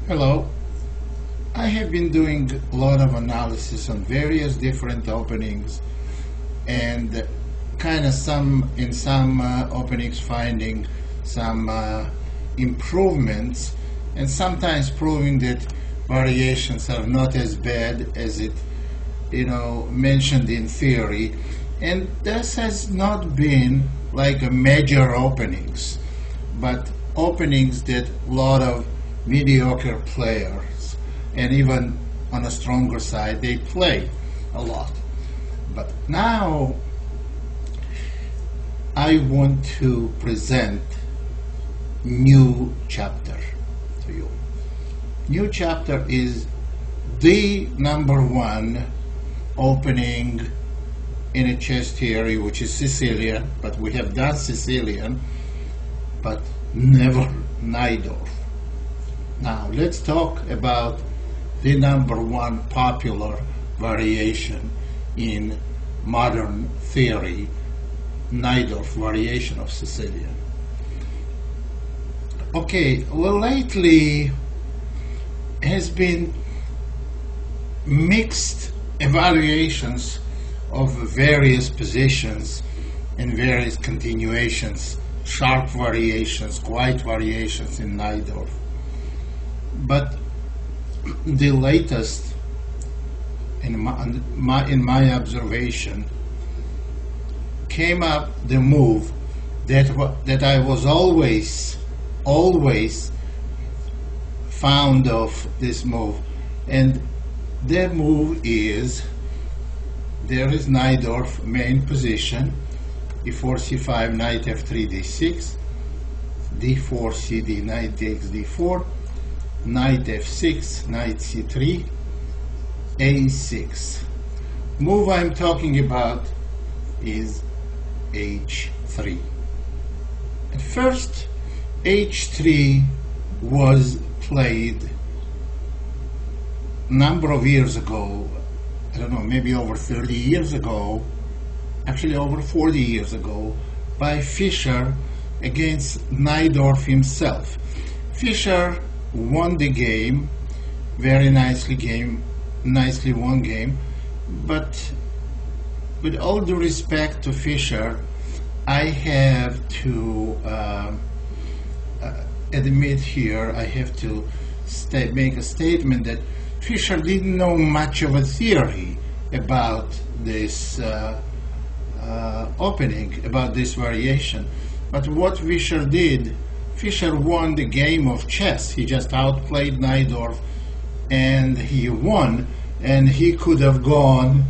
Hello. I have been doing a lot of analysis on various different openings and kind of some openings finding some improvements and sometimes proving that variations are not as bad as it mentioned in theory, and this has not been like a major openings but openings that a lot of mediocre players, and even on a stronger side, they play a lot. But now I want to present new chapter to you. New chapter is the number one opening in a chess theory, which is Sicilian, but we have done Sicilian, but never Najdorf. Now let's talk about the number one popular variation in modern theory, Najdorf variation of Sicilian. Okay, well, lately has been mixed evaluations of various positions and various continuations, sharp variations, quiet variations in Najdorf. But the latest, in my observation, came up the move that I was always fond of this move, and the move is there is Najdorf main position, e4 c5 knight f3 d6, d4 cd knight takes d4, knight f6, knight c3, a6. Move I'm talking about is h3. At first, h3 was played a number of years ago, I don't know, maybe over 30 years ago, actually over 40 years ago, by Fischer against Najdorf himself. Fischer won the game, very nicely won game, but with all due respect to Fischer, I have to admit here, I have to make a statement that Fischer didn't know much of a theory about this opening, about this variation. But what Fischer did, Fischer won the game of chess. He just outplayed Najdorf and he won, and he could have gone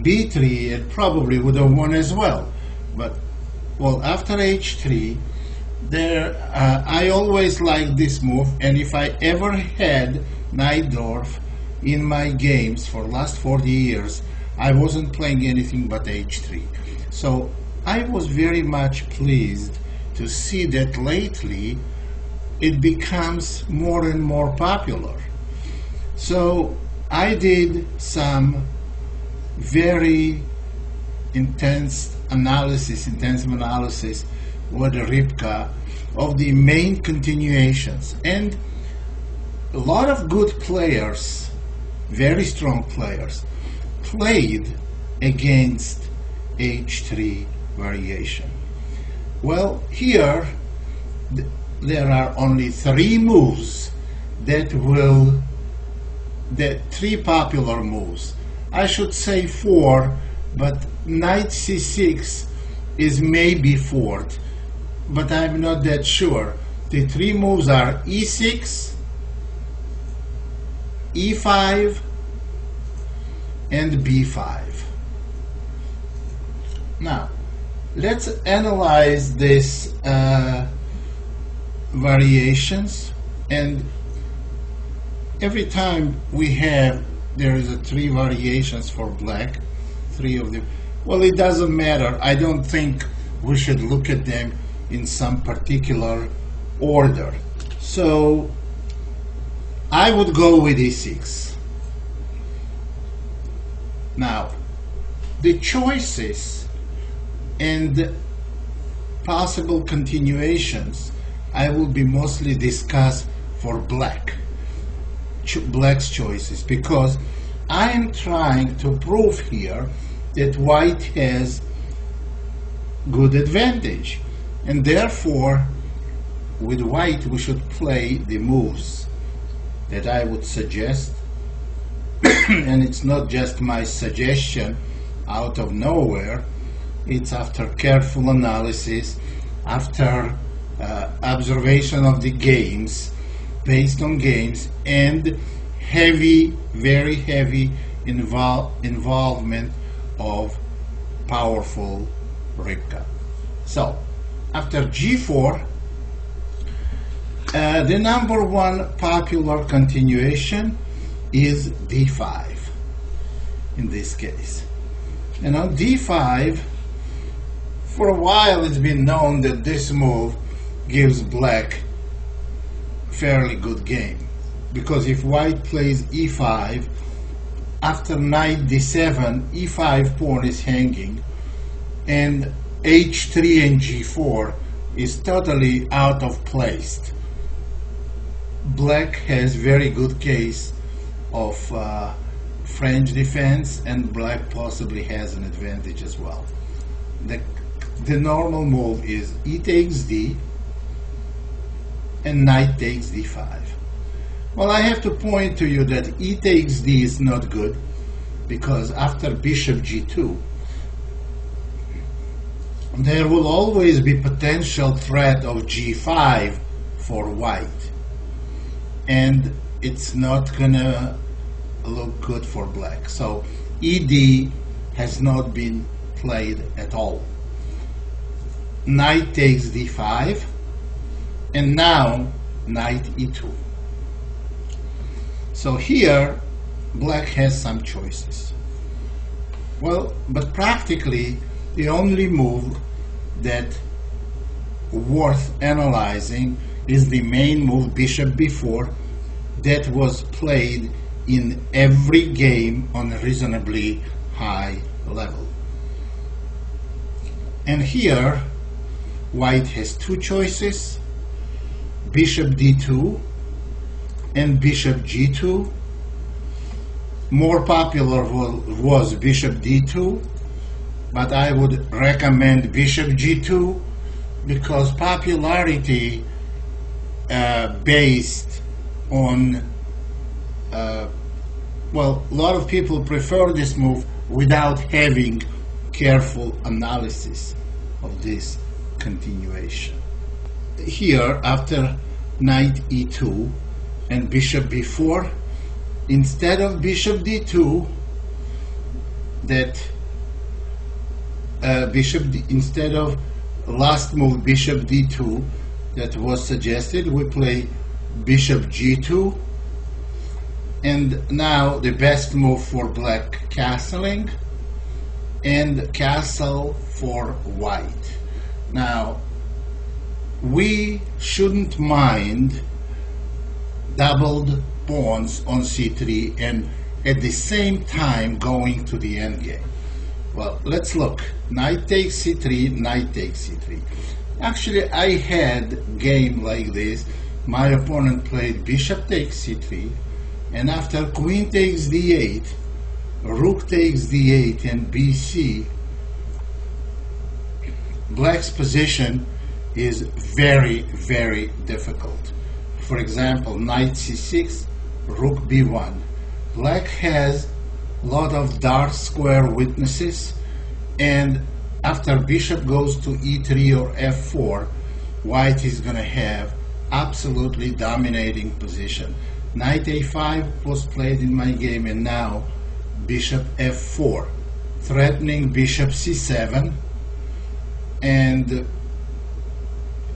b3 and probably would have won as well. But well, after h3, I always liked this move, and if I ever had Najdorf in my games for last 40 years, I wasn't playing anything but h3. So I was very much pleased to see that lately it becomes more and more popular. So I did some very intensive analysis with Ripka of the main continuations, and a lot of good players, very strong players, played against h3 variation. Well, here there are only three moves three popular moves. I should say four, but knight c6 is maybe fourth, but I'm not that sure. The three moves are e6, e5, and b5. Now, let's analyze these variations, and every time there is three variations for black, three of them. Well, it doesn't matter. I don't think we should look at them in some particular order. So I would go with e6. Now, the choices and possible continuations I will be mostly discuss for black. black's choices, because I am trying to prove here that white has good advantage, and therefore with white we should play the moves that I would suggest. And it's not just my suggestion out of nowhere, it's after careful analysis, after observation of the games, based on games, and heavy, very heavy involvement of powerful Ripka. So after g4, the number one popular continuation is d5 in this case. And on d5, for a while it's been known that this move gives black fairly good game, because if white plays e5, after knight d7, e5 pawn is hanging, and h3 and g4 is totally out of place. Black has very good case of French defense, and black possibly has an advantage as well. The normal move is e takes d and knight takes d5. Well, I have to point to you that e takes d is not good, because after bishop g2 there will always be potential threat of g5 for white, and it's not gonna look good for black. So ed has not been played at all. Knight takes d5, and now knight e2. So here black has some choices. Well, but practically the only move that worth analyzing is the main move bishop b4 that was played in every game on a reasonably high level. And here white has two choices, bishop d2 and bishop g2. More popular was bishop d2, but I would recommend bishop g2, because popularity based on well, a lot of people prefer this move without having careful analysis of this continuation. Here, after knight e2 and bishop b4, instead of bishop d2, instead of last move bishop d2 that was suggested, we play bishop g2, and now the best move for black, castling, and castle for white. Now we shouldn't mind doubled pawns on c3 and at the same time going to the endgame. Well, let's look. Knight takes c3, knight takes c3. Actually, I had a game like this. My opponent played bishop takes c3, and after queen takes d8, rook takes d8 and bc, black's position is very, very difficult. For example, knight c6, rook b1. Black has a lot of dark square witnesses, and after bishop goes to e3 or f4, white is going to have absolutely dominating position. Knight a5 was played in my game, and now bishop f4, threatening bishop c7, and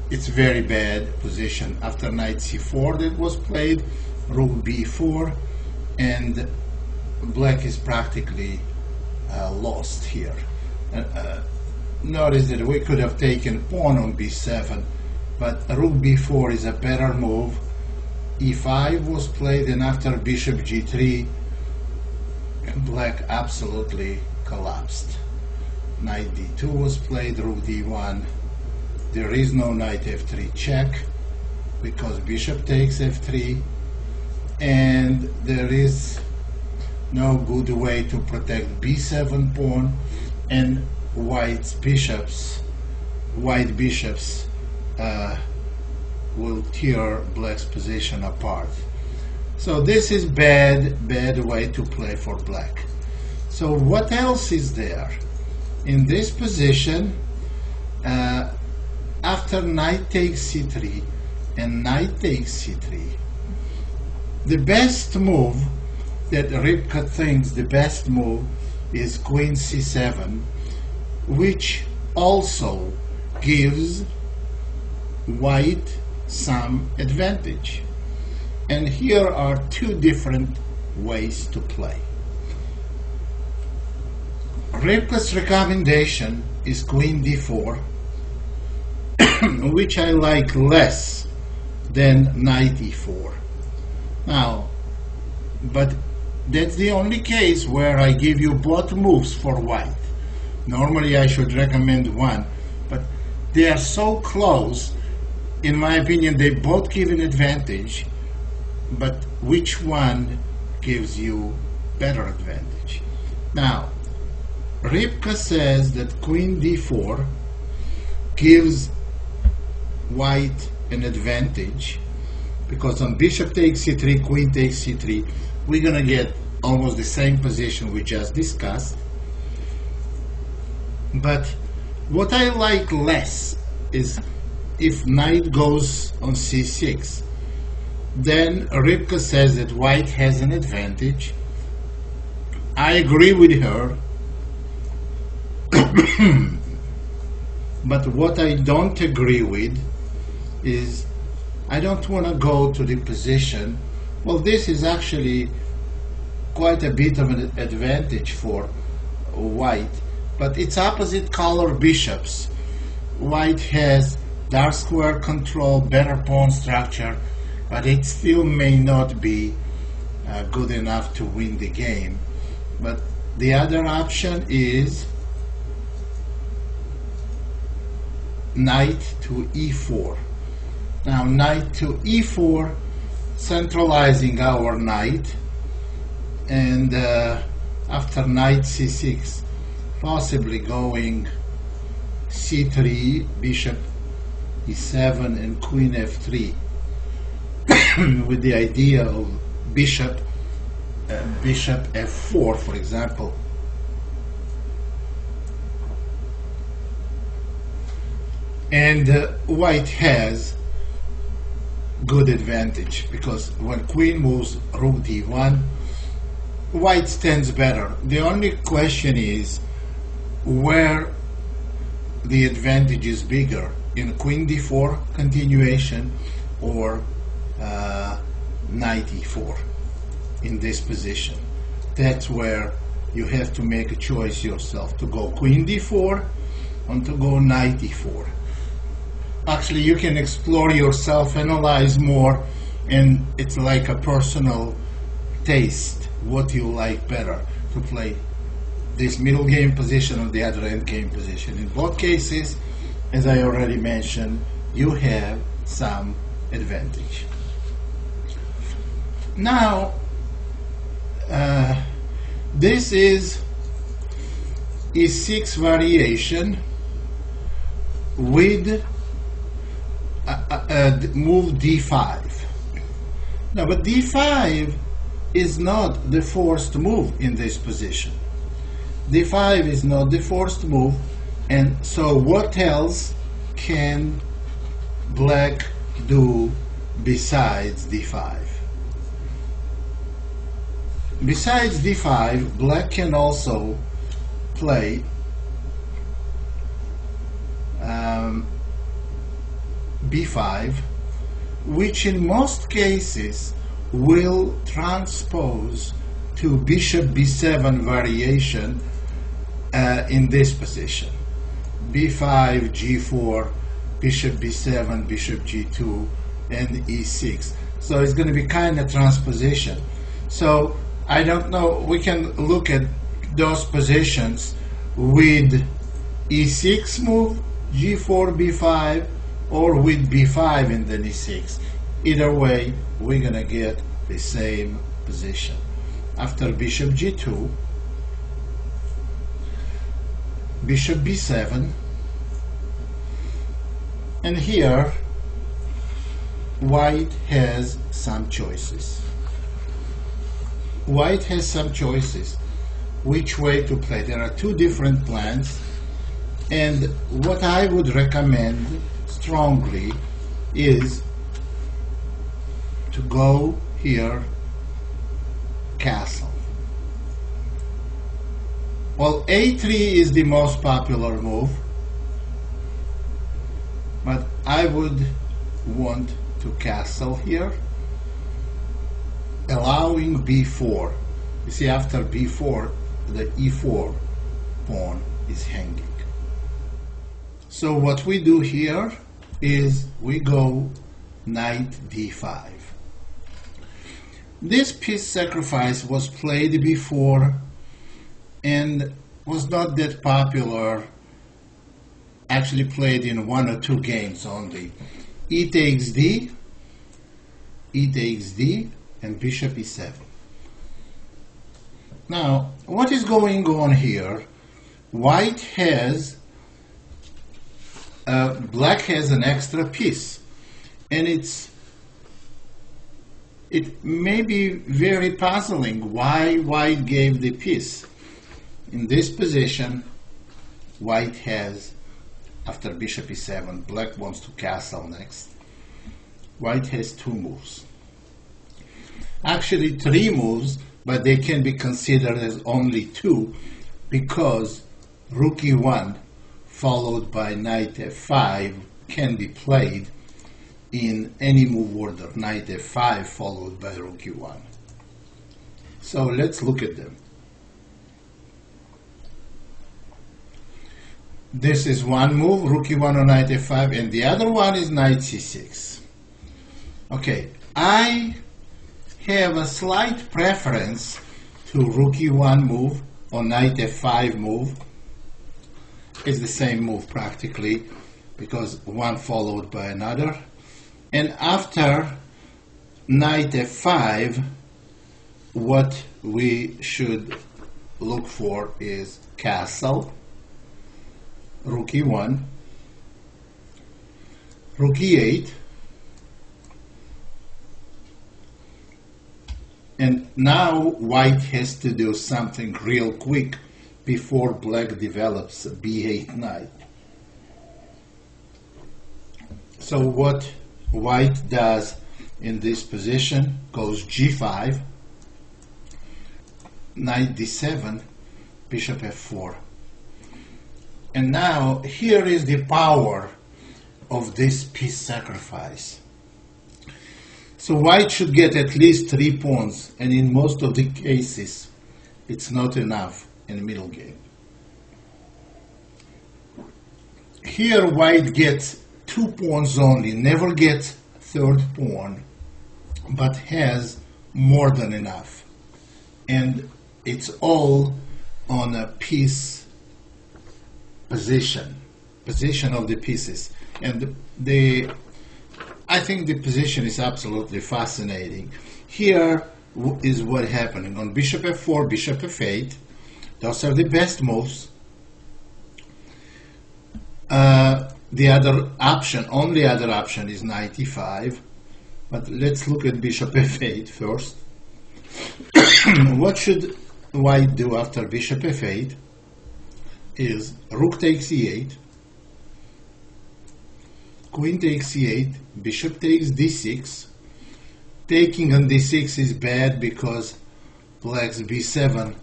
it's very bad position. After knight c4 that was played, rook b4, and black is practically lost here. Notice that we could have taken pawn on b7, but rook b4 is a better move. e5 was played, and after bishop g3, black absolutely collapsed. Knight d2 was played, rook d1. There is no knight f3 check, because bishop takes f3, and there is no good way to protect b7 pawn, and white bishops will tear black's position apart. So this is bad way to play for black. So what else is there? In this position, after knight takes c3 and knight takes c3, the best move that Rybka thinks the best move is queen c7, which also gives white some advantage. And here are two different ways to play. Rybka's recommendation is queen d4, which I like less than knight e4. Now, but that's the only case where I give you both moves for white. Normally I should recommend one, but they are so close. In my opinion, they both give an advantage, but which one gives you better advantage? Now, Rybka says that queen d4 gives white an advantage, because on bishop takes c3, queen takes c3, we're going to get almost the same position we just discussed. But what I like less is if knight goes on c6, then Rybka says that white has an advantage. I agree with her. But what I don't agree with is I don't want to go to the position. Well, this is actually quite a bit of an advantage for white, but it's opposite color bishops. White has dark square control, better pawn structure, but it still may not be good enough to win the game. But the other option is knight to e4. Now, knight to e4, centralizing our knight, and after knight c6, possibly going c3, bishop e7, and queen f3, with the idea of bishop f4, for example. And white has good advantage, because when queen moves rook d1, white stands better. The only question is where the advantage is bigger, in queen d4 continuation or knight e4 in this position. That's where you have to make a choice yourself, to go queen d4 or to go knight e4. Actually, you can explore yourself, analyze more, and it's like a personal taste, what you like better to play, this middle game position or the other end game position. In both cases, as I already mentioned, you have some advantage. Now, this is e6 variation with move d5. Now, but d5 is not the forced move in this position. d5 is not the forced move, and so what else can black do besides d5? Besides d5, black can also play b5, which in most cases will transpose to bishop b7 variation in this position. b5, g4, bishop b7, bishop g2, and e6. So it's going to be kind of transposition. So I don't know, we can look at those positions with e6 move, g4, b5, or with b5 and then e6. Either way, we're going to get the same position. After bishop g2, bishop b7, and here white has some choices. White has some choices which way to play. There are two different plans, and what I would recommend strongly is to go here castle. Well, a3 is the most popular move, but I would want to castle here, allowing b4. You see, after b4, the e4 pawn is hanging. So what we do here is we go knight d5. This piece sacrifice was played before and was not that popular, actually played in 1 or 2 games only. E takes d, and bishop e7. Now, what is going on here? White has, black has an extra piece, and it may be very puzzling why white gave the piece. In this position, white has, after bishop e7, black wants to castle next. White has 2 moves. Actually 3 moves, but they can be considered as only 2 because rook e1 followed by knight f5 can be played in any move order. Knight f5 followed by rook e1. So let's look at them. This is one move, rook e1 on knight f5, and the other one is knight c6. Okay, I have a slight preference to rook e1 move or knight f5 move. It's the same move practically because one followed by another. And after knight f5, what we should look for is castle, rook e1, rook e8, and now white has to do something real quick before black develops a b8 knight. So what white does in this position goes g5, knight d7, bishop f4. And now here is the power of this piece sacrifice. So white should get at least 3 pawns, and in most of the cases it's not enough in the middle game. Here white gets 2 pawns only, never gets 3rd pawn, but has more than enough. And it's all on a piece position of the pieces. And I think the position is absolutely fascinating. Here is what happening on bishop f4, bishop f8. Those are the best moves. The other option, only other option is knight e5. But let's look at bishop f8 first. What should white do after bishop f8 is rook takes e8, queen takes e8, bishop takes d6. Taking on d6 is bad because black's b7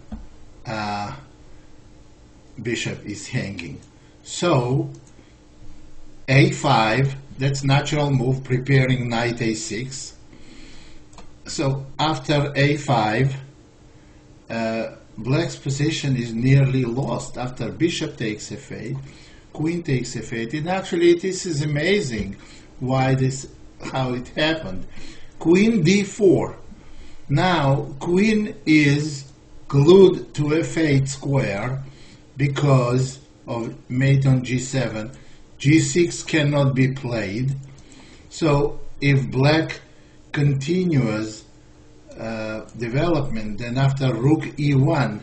bishop is hanging. So a5, that's natural move, preparing knight a6. So after a5, black's position is nearly lost. After bishop takes f8, queen takes f8, and actually this is amazing how it happened. Queen d4. Now queen is glued to f8 square because of mate on g7. g6 cannot be played. So if black continues development. Then after rook e1,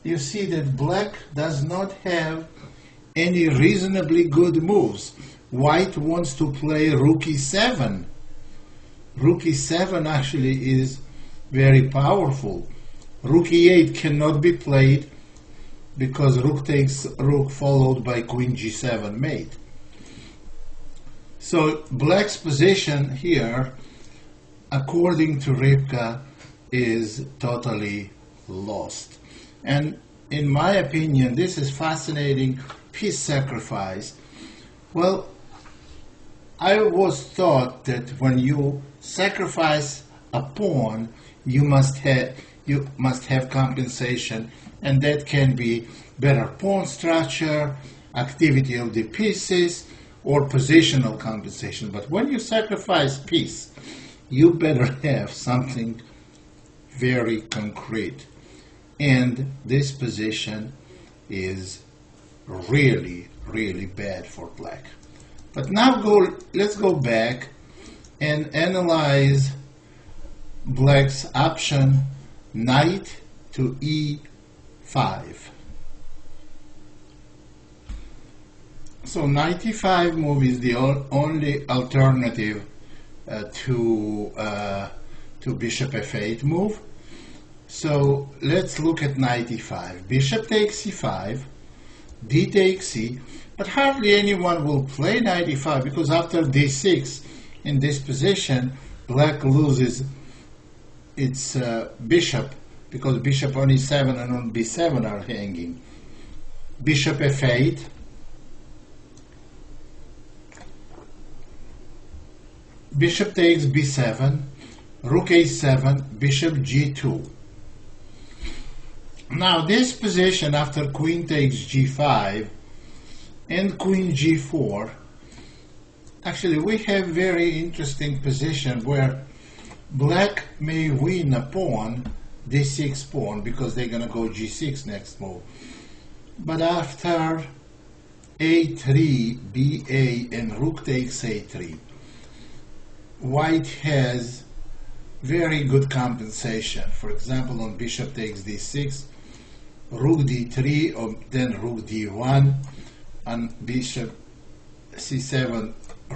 you see that black does not have any reasonably good moves. White wants to play rook e7. Rook e7 actually is very powerful. Rook e8 cannot be played because rook takes rook followed by queen g7 mate. So black's position here, according to Rybka, is totally lost. And in my opinion, this is fascinating piece sacrifice. Well, I was taught that when you sacrifice a pawn, you must have compensation, and that can be better pawn structure, activity of the pieces, or positional compensation. But when you sacrifice piece, you better have something very concrete. And this position is really, really bad for black. But now let's go back and analyze black's option, knight to e5. So knight e5 move is the only alternative to bishop f8 move. So let's look at knight e5. Bishop takes e5, d takes c, but hardly anyone will play knight e5 because after d6, in this position, black loses its bishop because bishop on e7 and on b7 are hanging. Bishop f8, bishop takes b7, rook a7, bishop g2. Now this position after queen takes g5 and queen g4, actually we have very interesting position where black may win a pawn, d6 pawn, because they're going to go g6 next move. But after a3, ba, and rook takes a3, white has very good compensation. For example, on bishop takes d6, rook d3, or then rook d1, and bishop c7,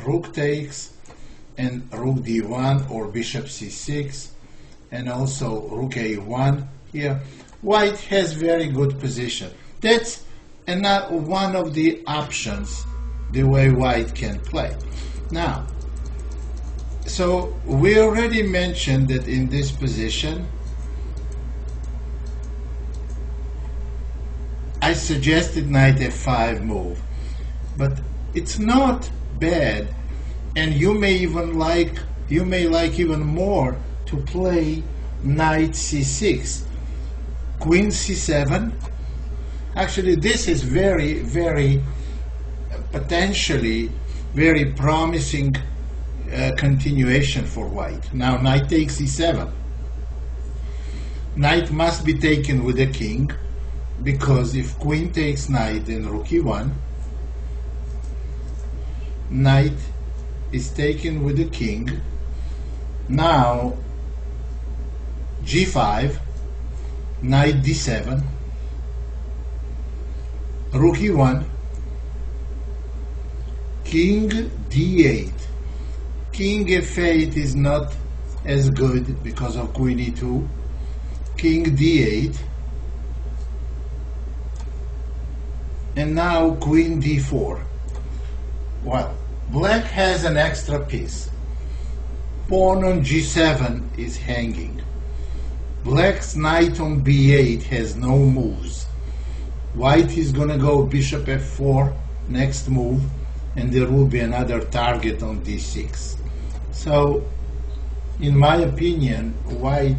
rook takes, and rook d1 or bishop c6, and also rook a1 here. White has very good position. That's one of the options the way white can play. Now, so we already mentioned that in this position I suggested knight f5 move, but it's not bad, and you may like even more to play knight c6, queen c7. Actually, this is very potentially very promising continuation for white. Now knight takes e7. Knight must be taken with a king, because if queen takes knight, then rook e1, knight is taken with the king. Now g5, knight d7, rook e1, king d8. King f8 is not as good because of queen e2, king d8, and now queen d4. Well, black has an extra piece. Pawn on g7 is hanging. Black's knight on b8 has no moves. White is gonna go bishop f4 next move, and there will be another target on d6. So, in my opinion, white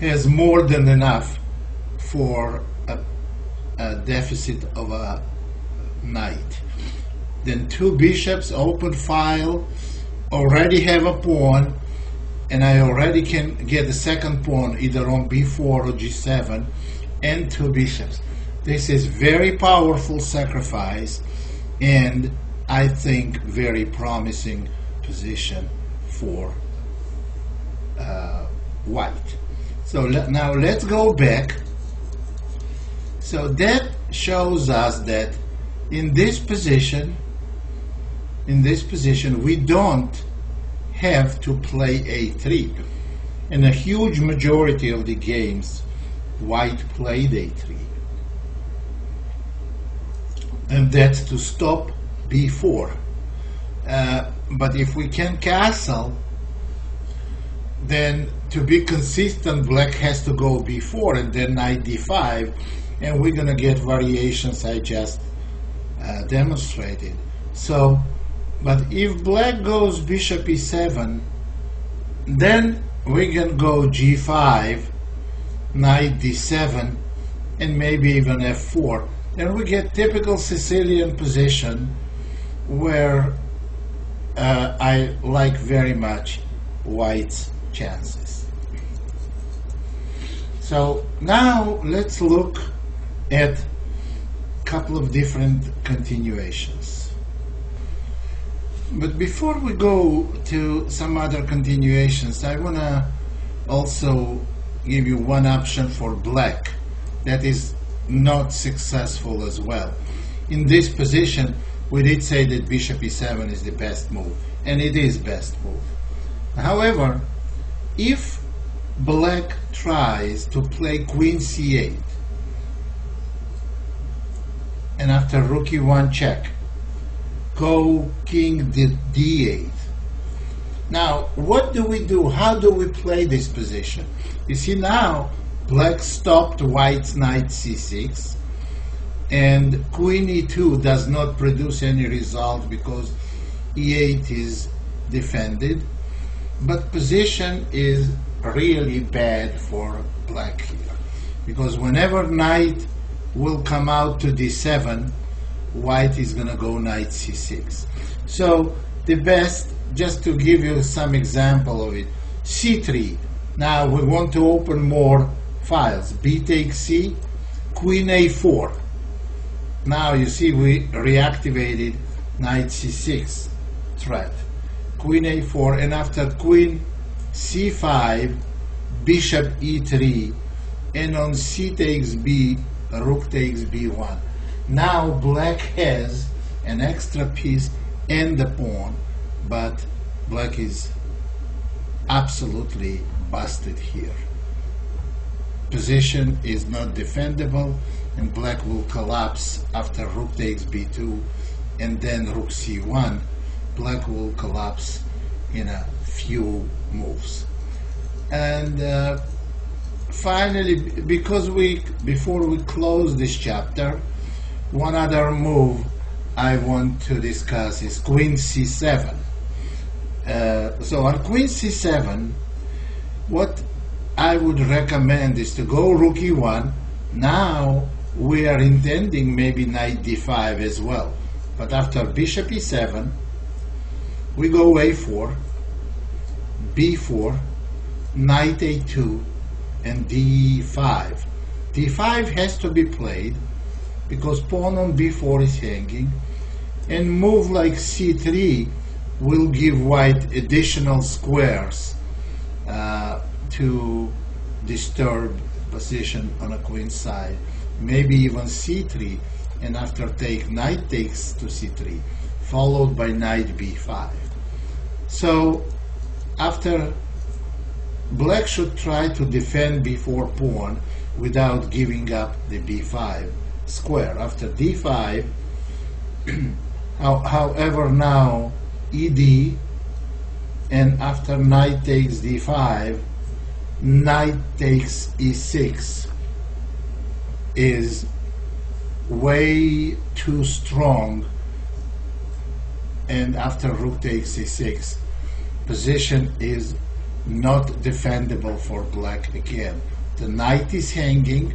has more than enough for a deficit of a knight. Then two bishops, open file, already have a pawn, and I already can get the second pawn either on b4 or g7, and two bishops. This is very powerful sacrifice, and I think very promising position for white. So now let's go back. So that shows us that in this position we don't have to play a3. In a huge majority of the games, white played a3. And that's to stop b4. But if we can castle, then to be consistent, black has to go b4 and then knight d5, and we're going to get variations I just demonstrated. So, but if black goes bishop e7, then we can go g5, knight d7, and maybe even f4. And we get typical Sicilian position where I like very much white's chances. So now let's look at a couple of different continuations. But before we go to some other continuations, I want to also give you one option for black that is not successful as well. In this position, we did say that bishop e7 is the best move, and it is best move. However, if black tries to play queen c8, and after rook e1 check, go king d8. Now, what do we do? How do we play this position? You see, now black stopped white's knight c6, and queen e2 does not produce any result because e8 is defended, but position is really bad for black here, because whenever knight will come out to d7, white is going to go knight c6. So the best, just to give you some example of it, c3. Now we want to open more files. B takes c, queen a4. Now you see we reactivated knight c6 threat. Queen a4, and after queen c5, bishop e3, and on c takes b, rook takes b1. Now black has an extra piece and the pawn, but black is absolutely busted here. Position is not defendable, and black will collapse after rook takes b2 and then rook c1. Black will collapse in a few moves. And finally, because before we close this chapter, one other move I want to discuss is queen c7. So on queen c7, what I would recommend is to go rook e1. Now we are intending maybe knight d5 as well, but after bishop e7, we go a4, b4, knight a2, and d5. d5 has to be played because pawn on b4 is hanging, and move like c3 will give white additional squares to disturb position on a queen side. Maybe even c3, and after take, knight takes to c3, followed by knight b5. So after, black should try to defend b4 pawn without giving up the b5 square. After d5, however, now ed, and after knight takes d5, knight takes e6 is way too strong, and after rook takes e6, position is not defendable for black again. The knight is hanging,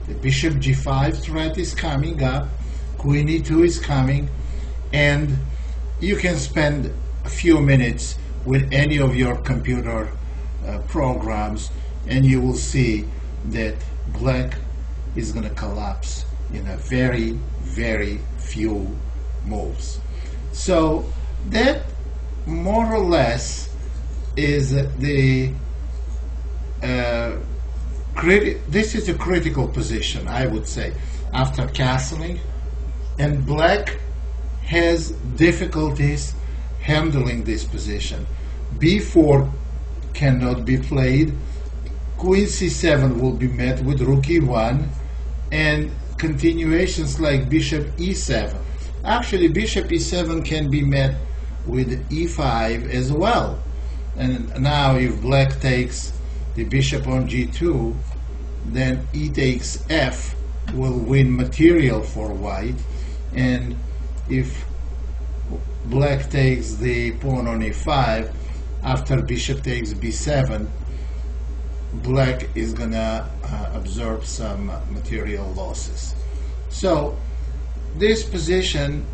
the bishop g5 threat is coming up, queen e2 is coming, and you can spend a few minutes with any of your computer programs, and you will see that black is going to collapse in a very, very few moves. So that more or less is this is a critical position, I would say, after castling, and black has difficulties handling this position. b4 cannot be played, queen c7 will be met with rook e1, and continuations like bishop e7. Actually, bishop e7 can be met with e5 as well. And now if black takes the bishop on g2, then e takes f will win material for white. And if black takes the pawn on e5, after bishop takes b7, black is gonna absorb some material losses. So this position,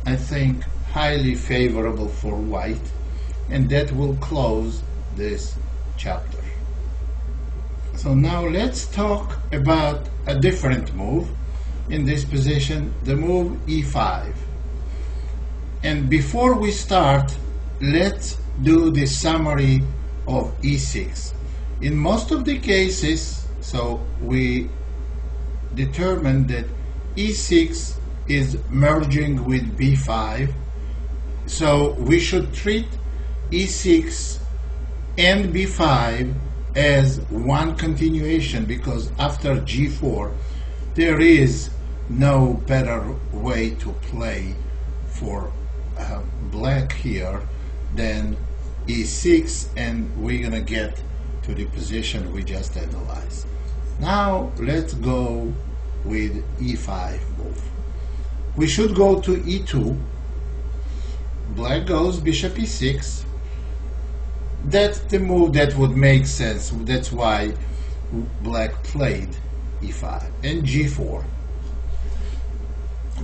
I think, highly favorable for white, and that will close this chapter. So now let's talk about a different move in this position, the move e5. And before we start, let's do the summary of e6. In most of the cases, so we determined that e6 is merging with b5, so we should treat e6 and b5 as one continuation, because after g4 there is no better way to play for black here than e6, and we're gonna get to the position we just analyzed. Now let's go with e5 move. We should go to e2. Black goes bishop e6. That's the move that would make sense. That's why black played e5 and g4.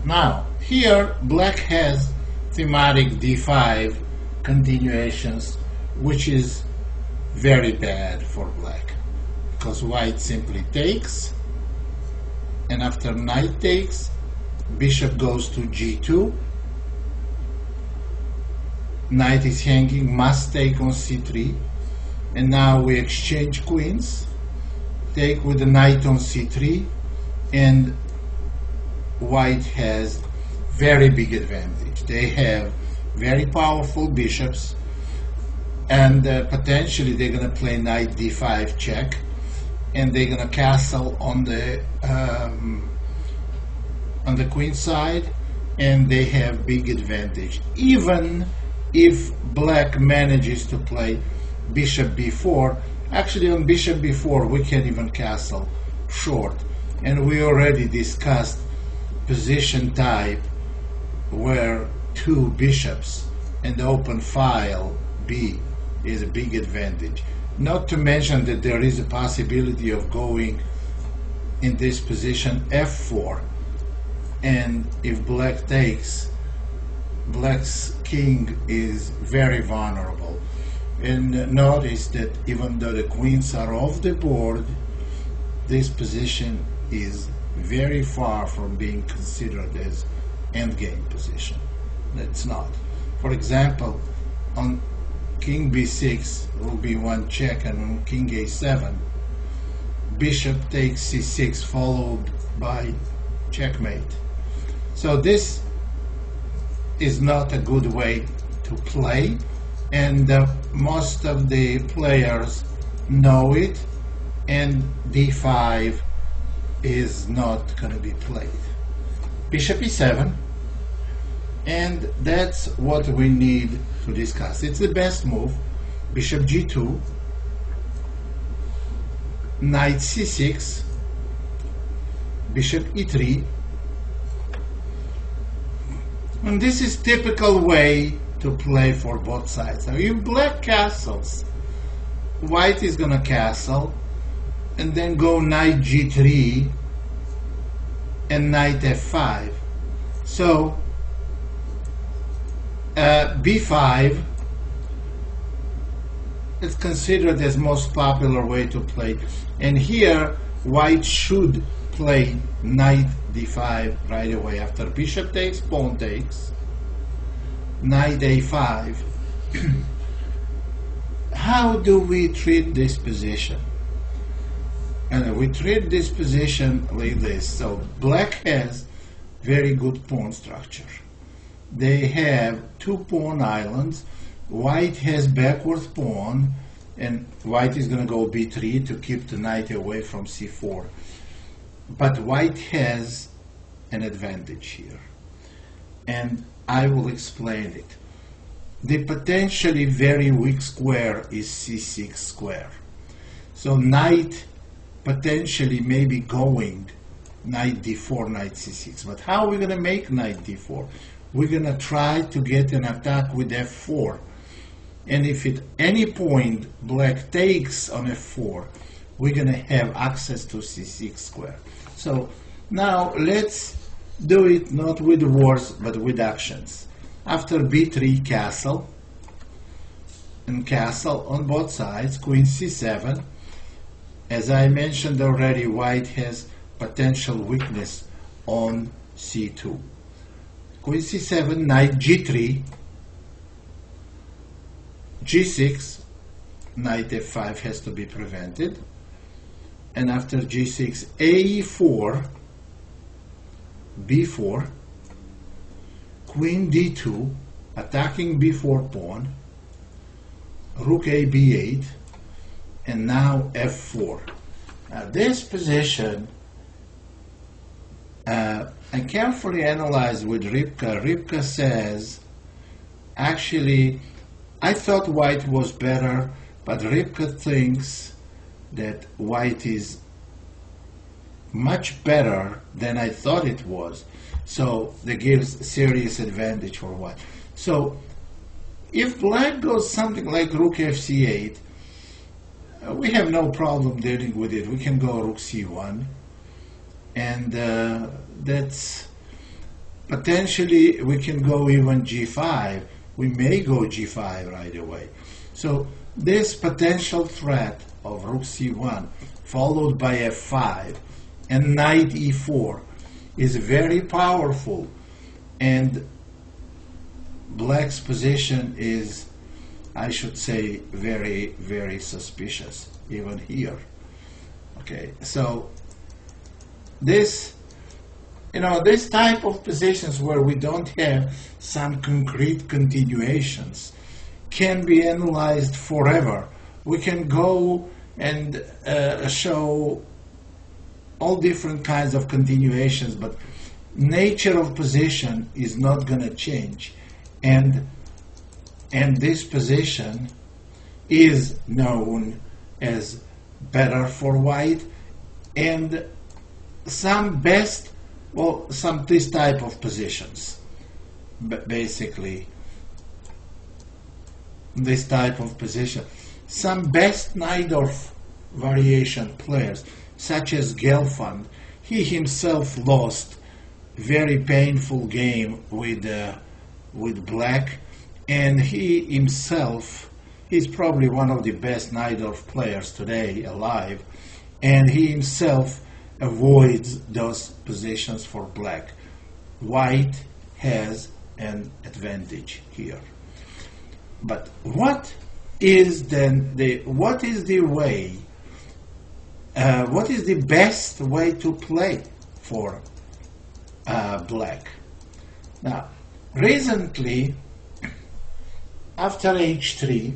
Now here black has thematic d5 continuations, which is very bad for black, because white simply takes, and after knight takes, bishop goes to g2, knight is hanging, must take on c3, and now we exchange queens, take with the knight on c3, and white has very big advantage. They have very powerful bishops, and potentially they're going to play knight d5 check, and they're going to castle on the queen side, and they have big advantage. Even if black manages to play bishop b4, actually on bishop b4 we can even castle short, and we already discussed position type where two bishops and open file b is a big advantage. Not to mention that there is a possibility of going in this position f4, and if black takes, black's king is very vulnerable. And notice that even though the queens are off the board, this position is very far from being considered as endgame position. It's not. For example, on king b6 will be one check, and on king a7 bishop takes c6 followed by checkmate. So this is not a good way to play, and most of the players know it, and d5 is not going to be played. Bishop e7, and that's what we need to discuss. It's the best move. Bishop g2, knight c6, bishop e3, and this is typical way to play for both sides. Now if black castles, white is gonna castle and then go knight g3 and knight f5. So b5 is considered as most popular way to play, and here white should play knight d5 right away. After bishop takes, pawn takes, knight a5 how do we treat this position? And we treat this position like this. So black has very good pawn structure. They have two pawn islands. White has backward pawn, and white is going to go b3 to keep the knight away from c4. But white has an advantage here, and I will explain it. The potentially very weak square is c6 square. So knight potentially may be going knight d4, knight c6. But how are we going to make knight d4? We're going to try to get an attack with f4. And if at any point black takes on f4, we're going to have access to c6 square. So now let's do it not with words but with actions. After b3, castle, and castle on both sides, queen c7. As I mentioned already, white has potential weakness on c2. Queen c7, knight g3, g6, knight f5 has to be prevented, and after g6, a4, b4, queen d2, attacking b4 pawn, rook a b8, and now f4. Now this position I carefully analyzed with Ripka. Ripka says, actually, I thought white was better, but Ripka thinks that white is much better than I thought it was. So that gives serious advantage for white. So if black goes something like rook fc8, we have no problem dealing with it. We can go rook c1, and that's potentially we can go even g5. We may go g5 right away. So this potential threat of rook c1 followed by f5 and knight e4 is very powerful, and black's position is, I should say, very, very suspicious, even here. Okay, so this, this type of positions where we don't have some concrete continuations can be analyzed forever. We can go and show all different kinds of continuations, but nature of position is not going to change. And this position is known as better for white, and some best, well, some this type of positions, basically this type of position. Some best Najdorf variation players, such as Gelfand, he himself lost very painful game with black, and he himself, he's probably one of the best Najdorf players today alive, and he himself avoids those positions for black. White has an advantage here. But what is then what is the best way to play for black? Now, recently, after h3,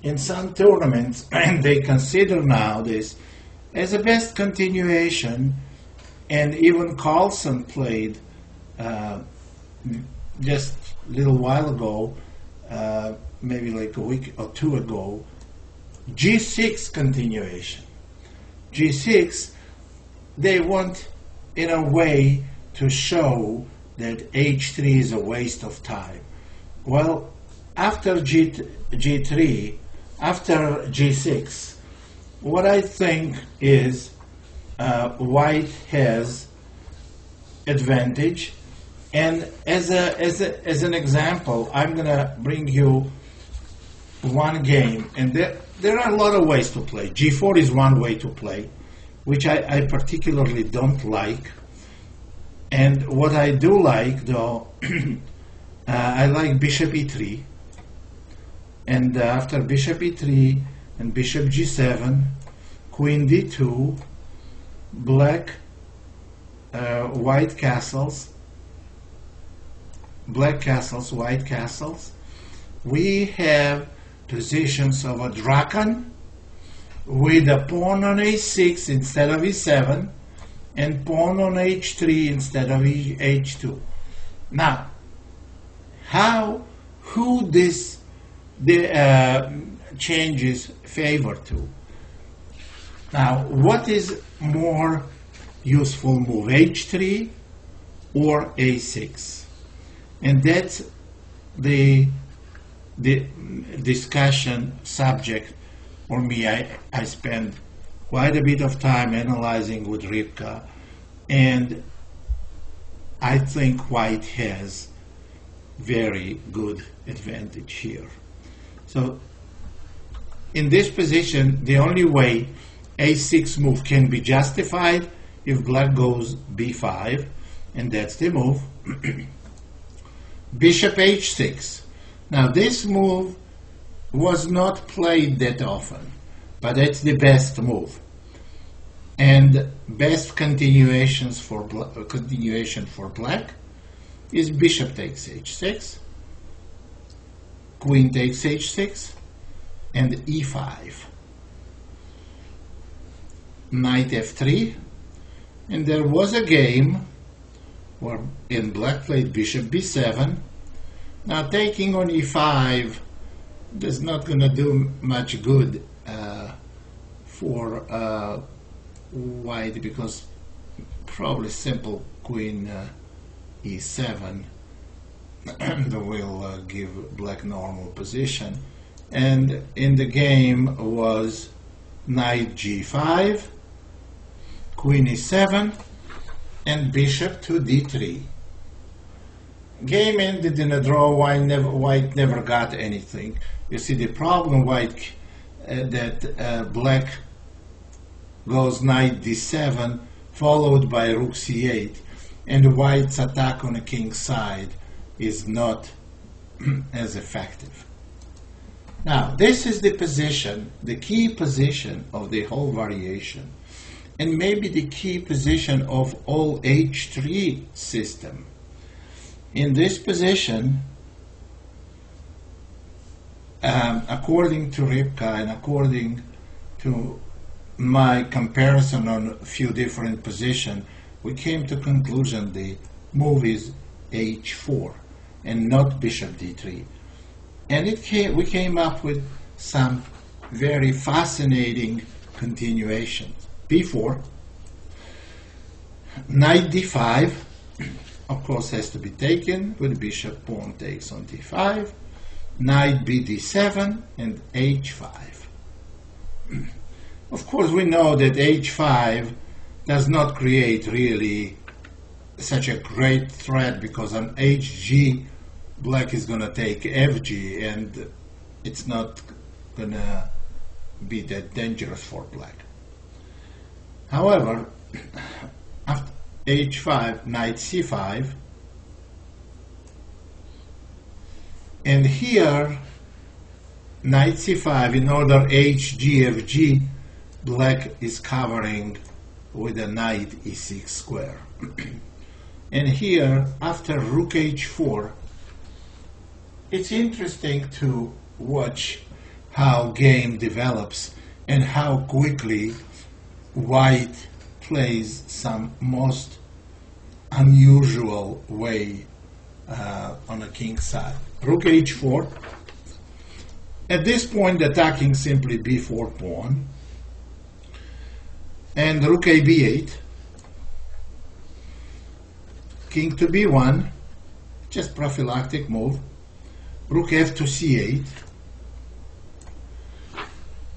in some tournaments, and they consider now this as a best continuation, and even Carlsen played just a little while ago, maybe like a week or two ago, g6 continuation. g6, they want, in a way, to show that h3 is a waste of time. Well, after g3, after g6, what I think is white has advantage, and as an example, I'm gonna bring you one game, and there are a lot of ways to play. g4 is one way to play, which I particularly don't like. And what I do like, though, I like bishop e3, and after bishop e3 and bishop g7, queen d2, black white castles, black castles, white castles. We have positions of a dragon with a pawn on a6 instead of e7 and pawn on h3 instead of h2. Now, who this changes favor to? Now, what is more useful move, h3 or a6? And that's the discussion subject for me. I spent quite a bit of time analyzing with Rivka, and I think white has very good advantage here. So in this position, the only way a6 move can be justified if black goes b5, and that's the move. Bishop h6. Now this move was not played that often, but it's the best move and best continuation for black is bishop takes h6, queen takes h6, and e5, knight f3, and there was a game where in black played bishop b7. Now taking on e5 is not going to do much good for white, because probably simple queen e7 will give black normal position. And in the game was knight g5, queen e7, and bishop to d3. Game ended in a draw. White never got anything. You see, the problem that black goes knight d7 followed by rook c8, and white's attack on the king's side is not as effective. Now, this is the position, the key position of the whole variation, and maybe the key position of all h3 system. In this position, according to Rivka and according to my comparison on a few different positions, we came to conclusion the move is h4 and not bishop d3. And we came up with some very fascinating continuations. b4, knight d5, of course, has to be taken with bishop pawn takes on d5, knight b d7, and h5. Of course, we know that h5 does not create really such a great threat, because on hg, black is going to take fg, and it's not going to be that dangerous for black. However, after h5, knight c5, and here knight c5, in order hg, fg, black is covering with a knight e6 square. And here, after rook h4, it's interesting to watch how game develops and how quickly white plays some most unusual way on the king's side. Rook h4. At this point, attacking simply b4 pawn, and rook a b8, king to b1, just prophylactic move, rook f to c8,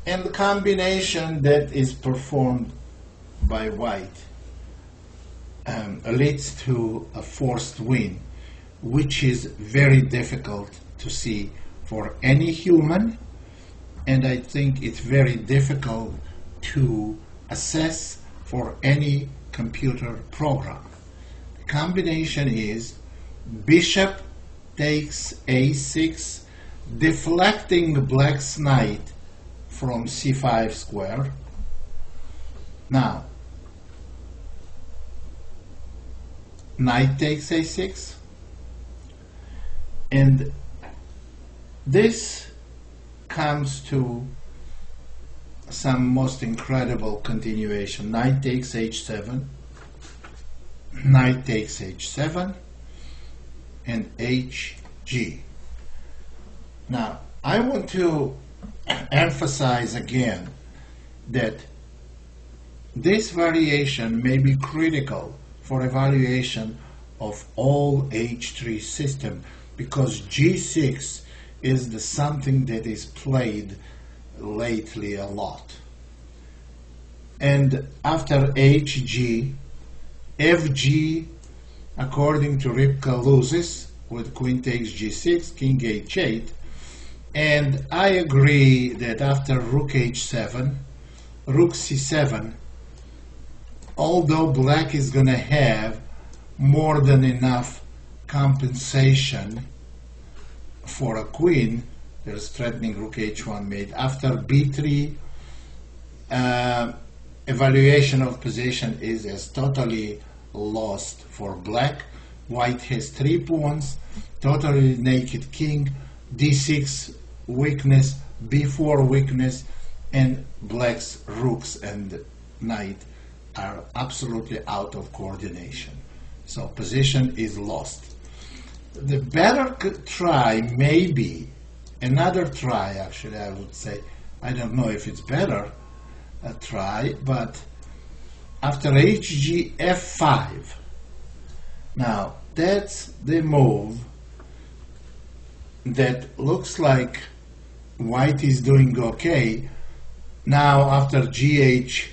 and the combination that is performed by white leads to a forced win, which is very difficult to see for any human, and I think it's very difficult to assess for any computer program. The combination is bishop takes a6, deflecting black's knight from c5 square. Now, knight takes a6, and this comes to some most incredible continuation. Knight takes h7, knight takes h7, and hg. Now, I want to emphasize again that this variation may be critical for evaluation of all h3 system, because g6 is something that is played lately a lot. And after hg, fg, according to Ripka, loses with queen takes g6, king h8, and I agree that after rook h7, rook c7, although black is going to have more than enough compensation for a queen, there's threatening rook h1 mate. After b3, evaluation of position is as totally lost for black. White has 3 pawns, totally naked king, d6 weakness, b4 weakness, and black's rooks and knight are absolutely out of coordination. So position is lost. The better try may be, another try actually I would say, I don't know if it's better a try, but after hg f5, now that's the move that looks like white is doing okay. Now after gh,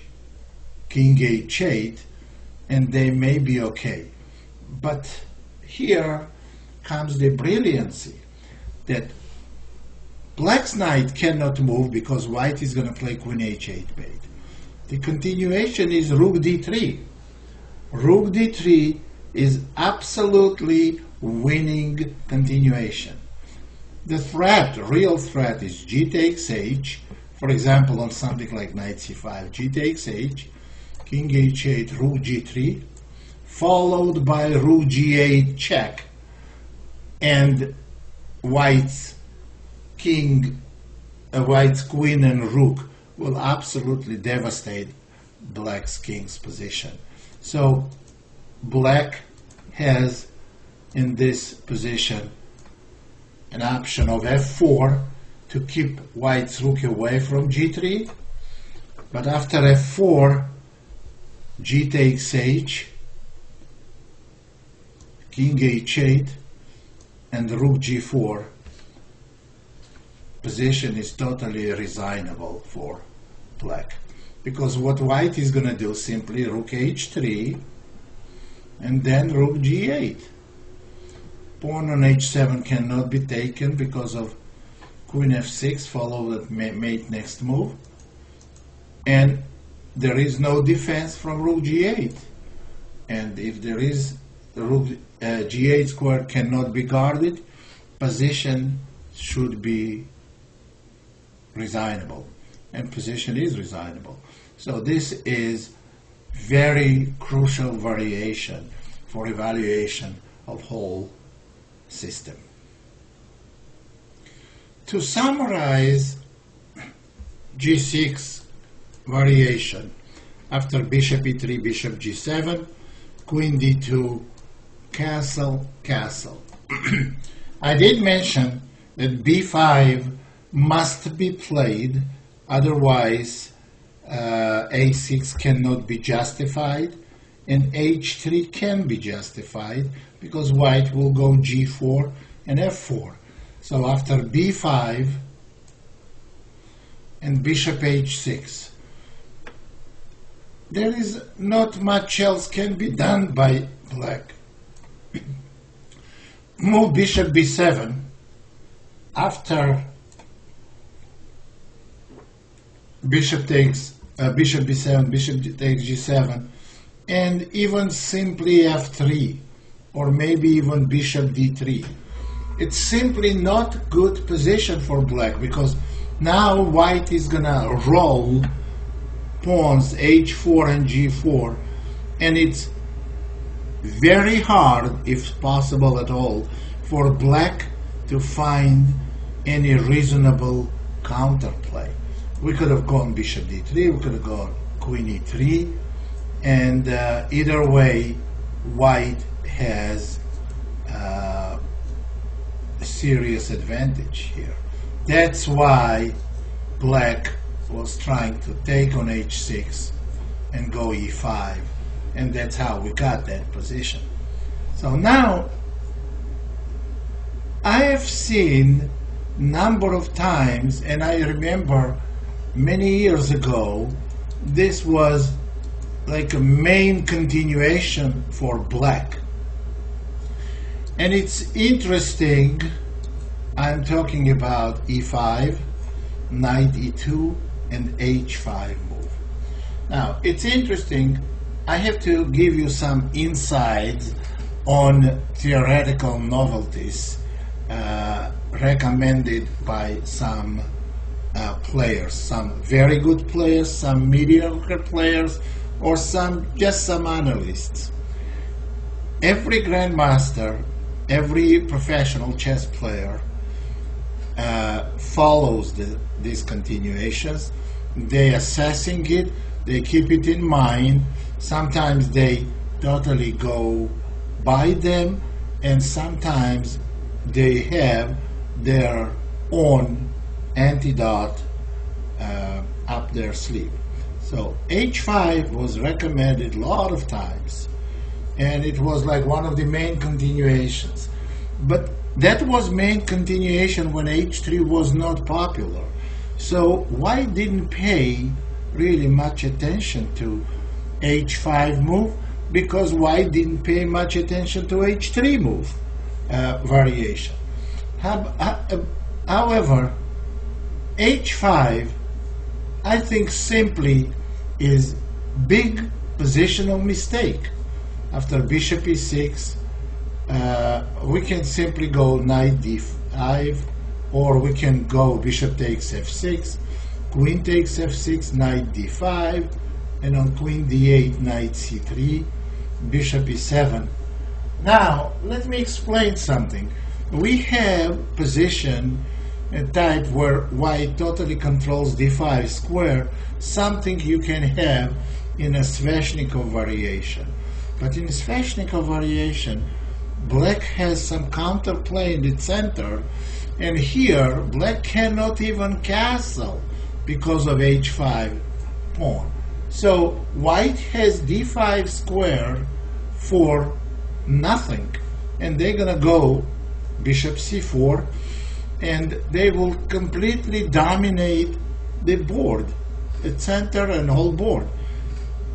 king h8, and they may be okay. But here comes the brilliancy that black's knight cannot move because white is going to play queen h8 mate. The continuation is rook d3. Rook d3 is absolutely winning continuation. The threat, real threat, is g takes h. For example, on something like knight c5, g takes h, king h8, rook g3, followed by rook g8 check, and white's king, white's queen and rook will absolutely devastate black's king's position. So black has in this position an option of f4 to keep white's rook away from g3, but after f4, g takes h, king h8, and rook g4, position is totally resignable for black, because what white is going to do, simply rook h3 and then rook g8. Pawn on h7 cannot be taken because of queen f6, follow that mate next move, and there is no defense from rook g8, and if there is, the rook g8 square cannot be guarded, position should be resignable, and position is resignable. So this is very crucial variation for evaluation of whole system. To summarize g6 variation, after bishop e3, bishop g7, queen d2, castle, castle. I did mention that b5 must be played, otherwise a6 cannot be justified, and h3 can be justified because white will go g4 and f4. So after b5 and bishop h6, there is not much else can be done by black. Move bishop b7 after bishop takes bishop b7, bishop takes g7, and even simply f3, or maybe even bishop d3. it's simply not good position for black, because now white is gonna roll pawns h4 and g4, and it's very hard, if possible at all, for black to find any reasonable counterplay. We could have gone bishop d3, we could have gone queen e3, and either way white has a serious advantage here. That's why black was trying to take on h6 and go e5, and that's how we got that position. So now I have seen number of times, and I remember many years ago this was like a main continuation for black. And it's interesting, I'm talking about e5, knight e2, and h5 move. Now, it's interesting, I have to give you some insights on theoretical novelties recommended by some players, some very good players, some mediocre players, or just some analysts. Every grandmaster, every professional chess player follows these continuations. They assessing it, they keep it in mind. Sometimes they totally go by them, and sometimes they have their own antidote up their sleeve. So h5 was recommended a lot of times, and it was like one of the main continuations. But that was main continuation when h3 was not popular. So white didn't pay really much attention to h5 move, because white didn't pay much attention to h3 move variation. However, h5, I think, simply is big positional mistake. After bishop e6, we can simply go knight d5, or we can go bishop takes f6, queen takes f6, knight d5, and on queen d8, knight c3, bishop e7. Now, let me explain something. We have position a type where white totally controls d5 square, something you can have in a Sveshnikov variation. But in a Sveshnikov variation, black has some counterplay in the center, and here black cannot even castle because of h5 pawn. So white has d5 square for nothing, and they're gonna go bishop c4, and they will completely dominate the board, the center and whole board.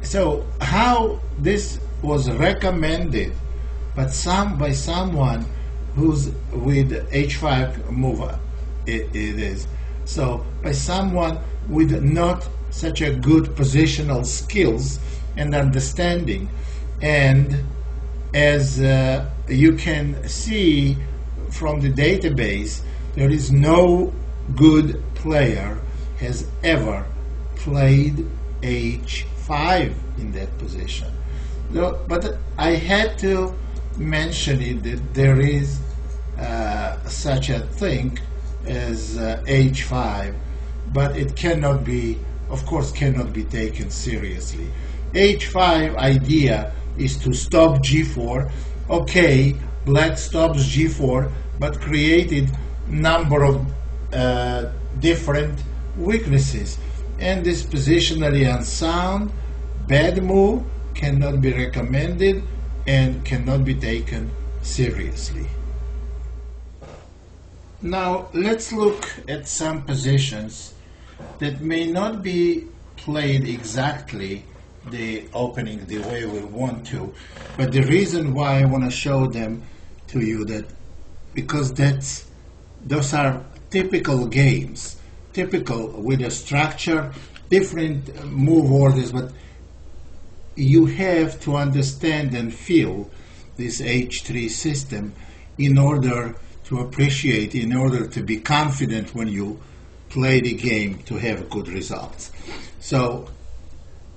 So how this was recommended, but by someone who's with h5 mover, it is. So by someone with not such a good positional skills and understanding, and as you can see from the database, there is no good player has ever played h5 in that position. No, but I had to mention it, that there is such a thing as h5, but it cannot be, of course, cannot be taken seriously. h5 idea is to stop g4. Okay, black stops g4, but created number of different weaknesses, and this positionally unsound, bad move, cannot be recommended and cannot be taken seriously. Now let's look at some positions that may not be played exactly the opening the way we want to, but the reason why I want to show them to you, that because those are typical games, typical with a structure, different move orders, but you have to understand and feel this h3 system in order to to appreciate in order to be confident when you play the game to have good results. So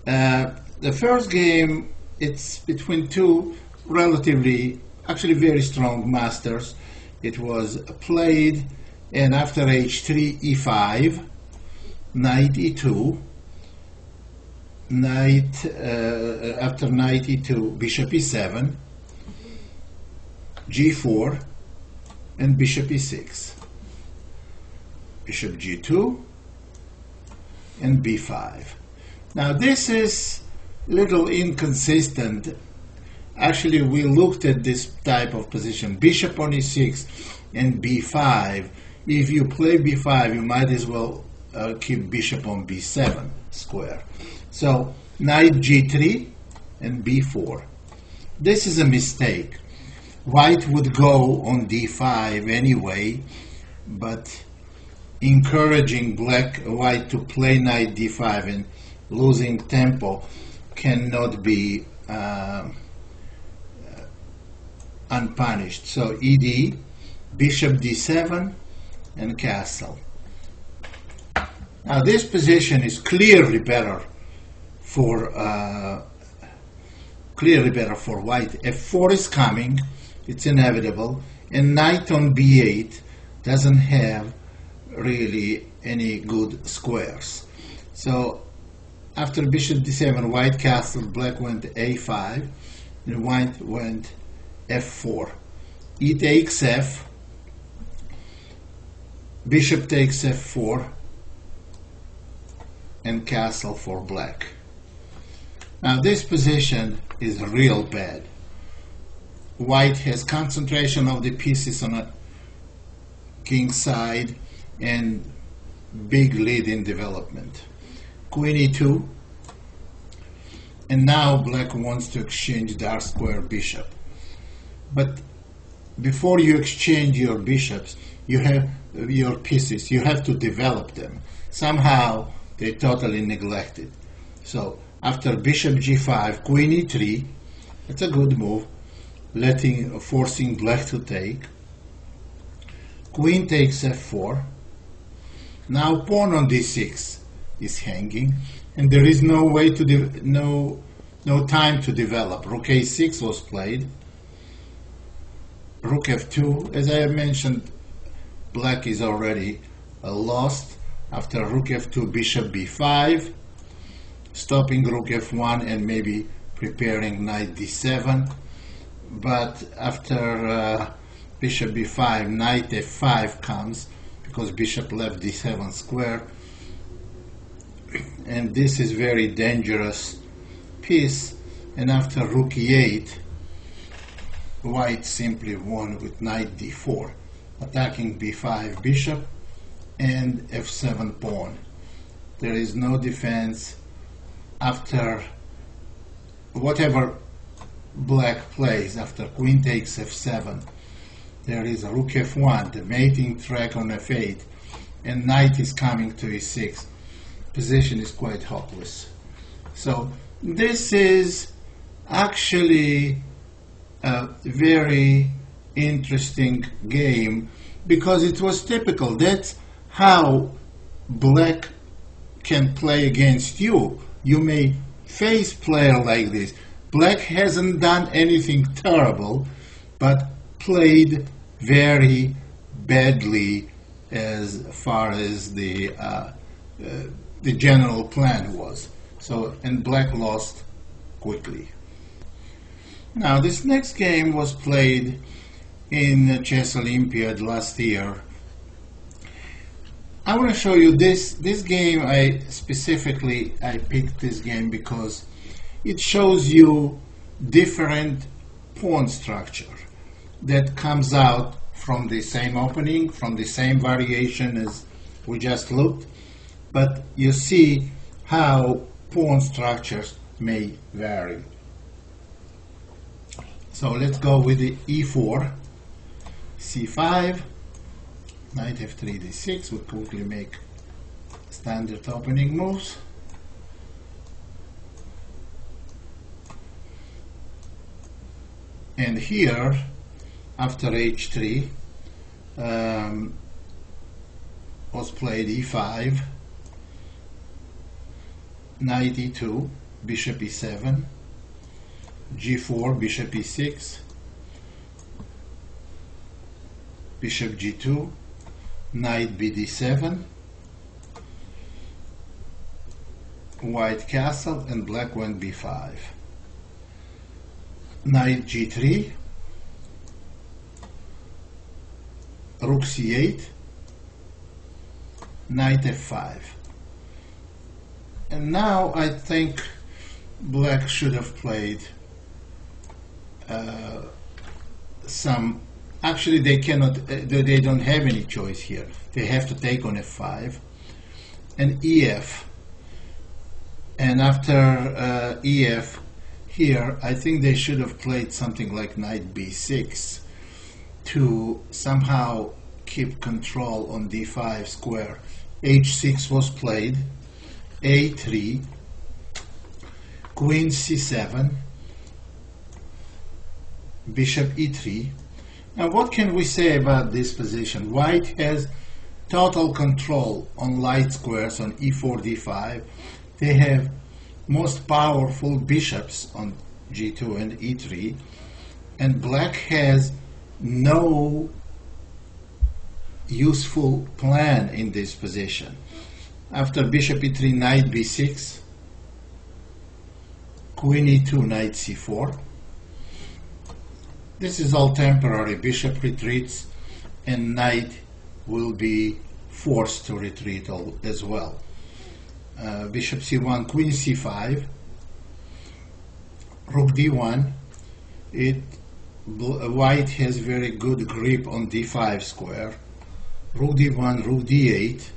the first game, it's between two relatively, actually very strong masters. It was played, and after h3, e5, knight e2, after knight e2, bishop e7, g4, and bishop e6, bishop g2, and b5. Now this is a little inconsistent. Actually, we looked at this type of position, bishop on e6 and b5. If you play b5, you might as well keep bishop on b7 square. So knight g3 and b4. This is a mistake. White would go on d5 anyway, but encouraging white to play knight d5 and losing tempo cannot be unpunished. So ed, bishop d7, and castle. Now this position is clearly better for white. f4 is coming, it's inevitable, and knight on b8 doesn't have really any good squares. So after bishop d7, white castled, black went a5, and white went f4. E takes f, bishop takes f4, and castle for black. Now this position is real bad. White has concentration of the pieces on a king side and big lead in development. Queen e2, and now black wants to exchange dark square bishop. But before you exchange your bishops, you have your pieces, you have to develop them. Somehow they totally neglected. So after bishop g5, queen e3, that's a good move, forcing black to take. Queen takes f4. Now pawn on d6 is hanging, and there is no way to no time to develop. Rook a6 was played. Rook f2. As I mentioned, black is already lost. After rook f2, bishop b5, stopping rook f1 and maybe preparing knight d7. But after bishop b5, knight f5 comes, because bishop left d7 square, and this is very dangerous piece. And after rook e8, white simply won with knight d4, attacking b5 bishop and f7 pawn. There is no defense. After whatever black plays, after queen takes f7, there is a rook f1, the mating track on f8, and knight is coming to e6. Position is quite hopeless. So this is actually a very interesting game because it was typical. That's how black can play against you. You may face player like this. Black hasn't done anything terrible, but played very badly as far as the general plan was. So, and black lost quickly. Now, this next game was played in Chess Olympiad last year. I want to show you this game. I picked this game because it shows you different pawn structure that comes out from the same opening, from the same variation as we just looked, but you see how pawn structures may vary. So let's go with the e4, c5, knight f3, d6. We quickly make standard opening moves. And here, after h3, was played e5, knight e2, bishop e7, g4, bishop e6, bishop g2, knight bd7, white castle, and black went b5. Knight g3, rook c8, knight f5. And now I think black should have played some. Actually, they cannot. They don't have any choice here. They have to take on f5 and ef. And after ef, here I think they should have played something like knight b6 to somehow keep control on d5 square. h6 was played, a3, queen c7, bishop e3. Now what can we say about this position? White has total control on light squares on e4, d5. They have most powerful bishops on g2 and e3, and black has no useful plan in this position. After bishop e3, knight b6, queen e2, knight c4. This is all temporary. Bishop retreats and knight will be forced to retreat as well. Bishop c1, queen c5, rook d1. White has very good grip on d5 square. Rook d1, rook d8,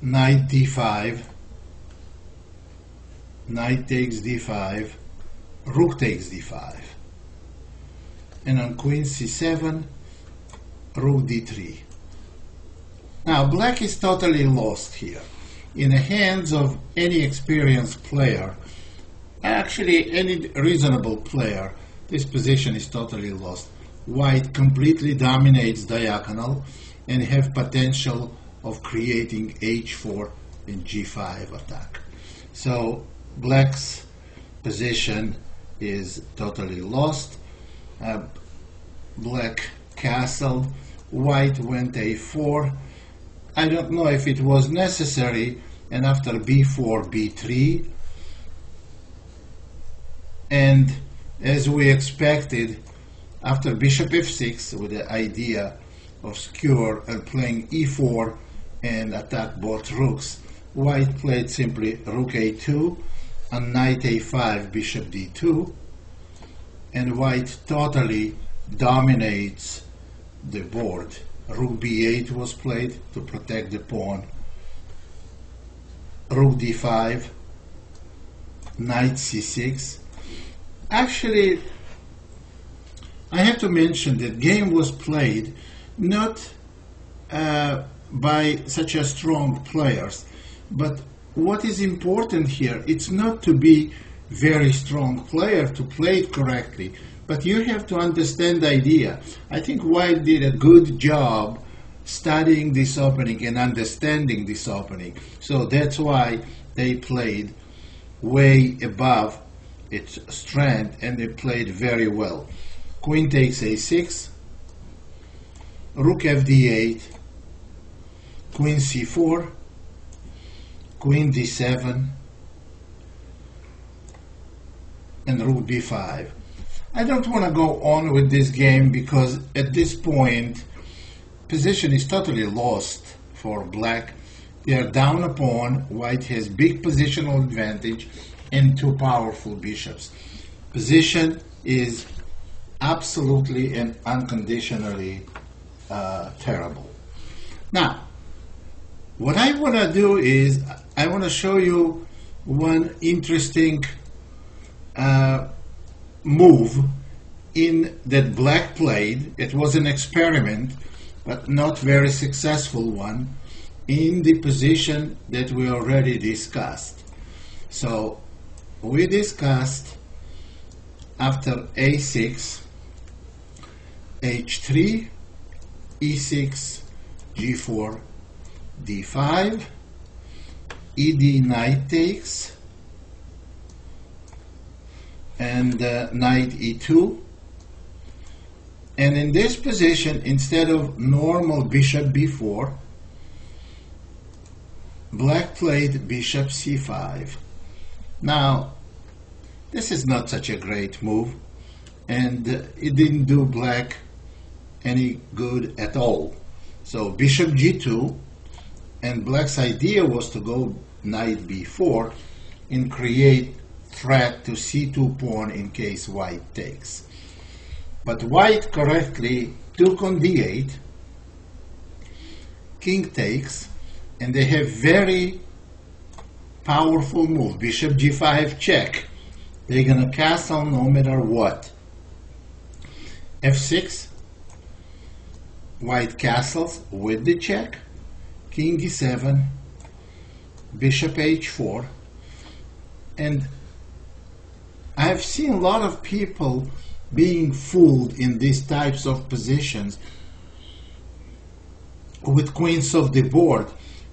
knight d5, knight takes d5, rook takes d5. And on queen c7, rook d3. Now black is totally lost here. In the hands of any experienced player, actually any reasonable player, this position is totally lost. White completely dominates diagonal and have potential of creating h4 and g5 attack. So black's position is totally lost. Black castled, white went a4. I don't know if it was necessary, and after b4, b3, and as we expected, after bishop f6, with the idea of skewer and playing e4 and attack both rooks, white played simply rook a2 and knight a5, bishop d2, and white totally dominates the board. Rook b8 was played to protect the pawn. Rook d5, knight c6. Actually, I have to mention that game was played not by such a strong players, but what is important here, it's not to be very strong player to play it correctly, but you have to understand the idea. I think White did a good job studying this opening and understanding this opening. So that's why they played way above its strength, and they played very well. Queen takes a6, rook fd8, queen c4, queen d7, and rook b5. I don't want to go on with this game because at this point position is totally lost for black. They are down a pawn. White has big positional advantage and two powerful bishops. Position is absolutely and unconditionally terrible. Now, what I want to do is I want to show you one interesting move in that black played. It was an experiment, but not very successful one, in the position that we already discussed. So we discussed after a6, h3, e6, g4, d5, ed knight takes, and knight e2. And in this position, instead of normal bishop b4, black played bishop c5. Now, this is not such a great move, and it didn't do black any good at all. So bishop g2, and black's idea was to go knight b4 and create threat to c2 pawn in case white takes. But white correctly took on d8, king takes, and they have very powerful move, bishop g5 check. They're gonna castle no matter what. f6, white castles with the check, king e7, bishop h4, and I've seen a lot of people being fooled in these types of positions with queens of the board.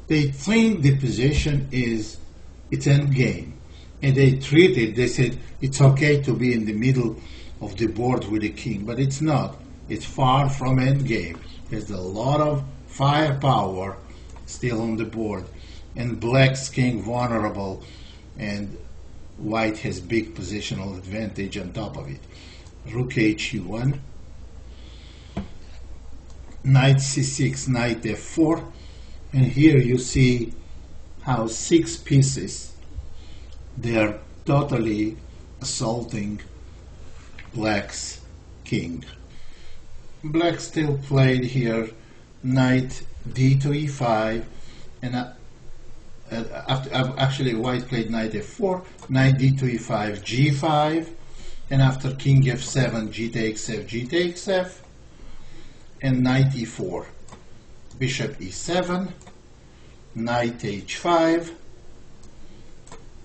They think the position is it's end game, and they treat it, they said it's okay to be in the middle of the board with the king, but it's not. It's far from end game. There's a lot of firepower still on the board, and black's king vulnerable, and white has big positional advantage on top of it. Rook h1, knight c6, knight f4, and here you see how 6 pieces, they are totally assaulting black's king. Black still played here knight d to e5, and actually white played knight f4, knight d to e5, g5, and after king f7, g takes f, g takes f, and knight e4, bishop e7, knight h5,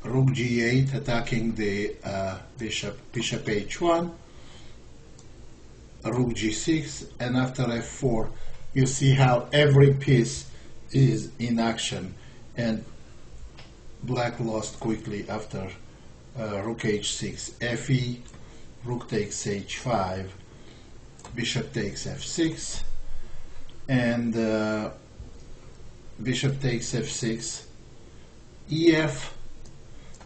rook g8 attacking the bishop h1, rook g6, and after f4 you see how every piece is in action, and black lost quickly after rook h6, fe, rook takes h5, bishop takes f6, and bishop takes f6, ef,